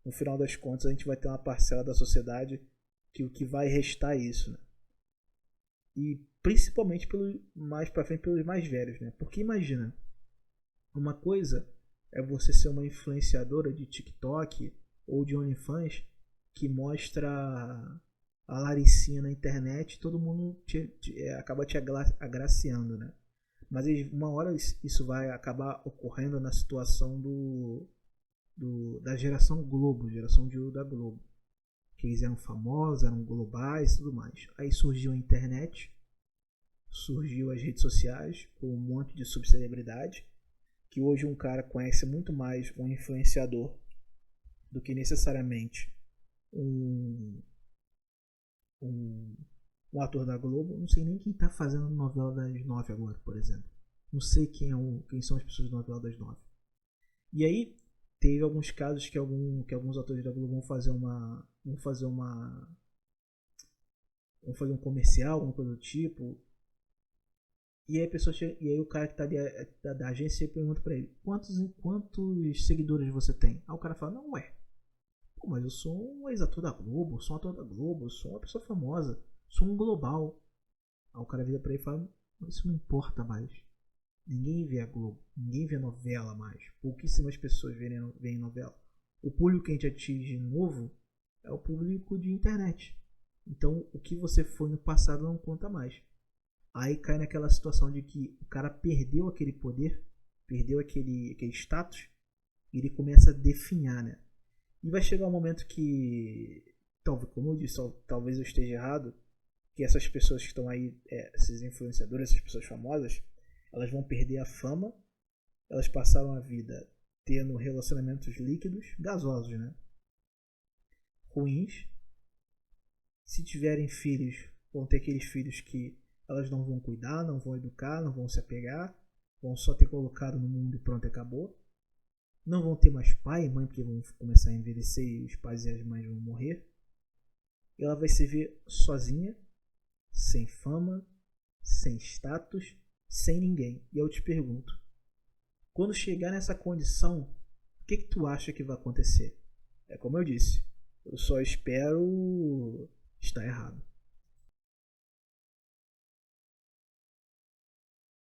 no final das contas a gente vai ter uma parcela da sociedade que o que vai restar é isso, né? E principalmente mais para frente pelos mais velhos, né? Porque imagina, uma coisa é você ser uma influenciadora de TikTok ou de OnlyFans que mostra a Laricinha na internet e todo mundo acaba te agraciando, né? Mas uma hora isso vai acabar ocorrendo na situação da geração Globo, geração de ouro da Globo. Que eles eram famosos, eram globais e tudo mais. Aí surgiu a internet, surgiu as redes sociais, com um monte de subcelebridade, que hoje um cara conhece muito mais um influenciador do que necessariamente um um ator da Globo, não sei nem quem tá fazendo a novela das 9 agora, por exemplo. Não sei quem são as pessoas da novela das 9. E aí teve alguns casos que alguns atores da Globo vão fazer um comercial, alguma coisa do tipo. E aí, e aí o cara que tá da agência pergunta pra ele: quantos seguidores você tem? Aí o cara fala: não, ué, pô, mas eu sou um ex-ator da Globo, eu sou um ator da Globo, eu sou uma pessoa famosa, sou um global. Aí o cara vira pra ele e fala: mas isso não importa mais. Ninguém vê a Globo, ninguém vê novela mais. Pouquíssimas pessoas veem novela. O público que a gente atinge novo é o público de internet. Então o que você foi no passado não conta mais. Aí cai naquela situação de que o cara perdeu aquele poder, perdeu aquele status, e ele começa a definhar, né? E vai chegar um momento que, talvez, como eu disse, talvez eu esteja errado, que essas pessoas que estão aí, esses influenciadores, essas pessoas famosas, elas vão perder a fama, elas passaram a vida tendo relacionamentos líquidos, gasosos, né? Ruins. Se tiverem filhos, vão ter aqueles filhos que elas não vão cuidar, não vão educar, não vão se apegar, vão só ter colocado no mundo e pronto, acabou. Não vão ter mais pai e mãe porque vão começar a envelhecer e os pais e as mães vão morrer. E ela vai se ver sozinha, sem fama, sem status, sem ninguém. E eu te pergunto, quando chegar nessa condição, o que tu acha que vai acontecer? É como eu disse, eu só espero estar errado.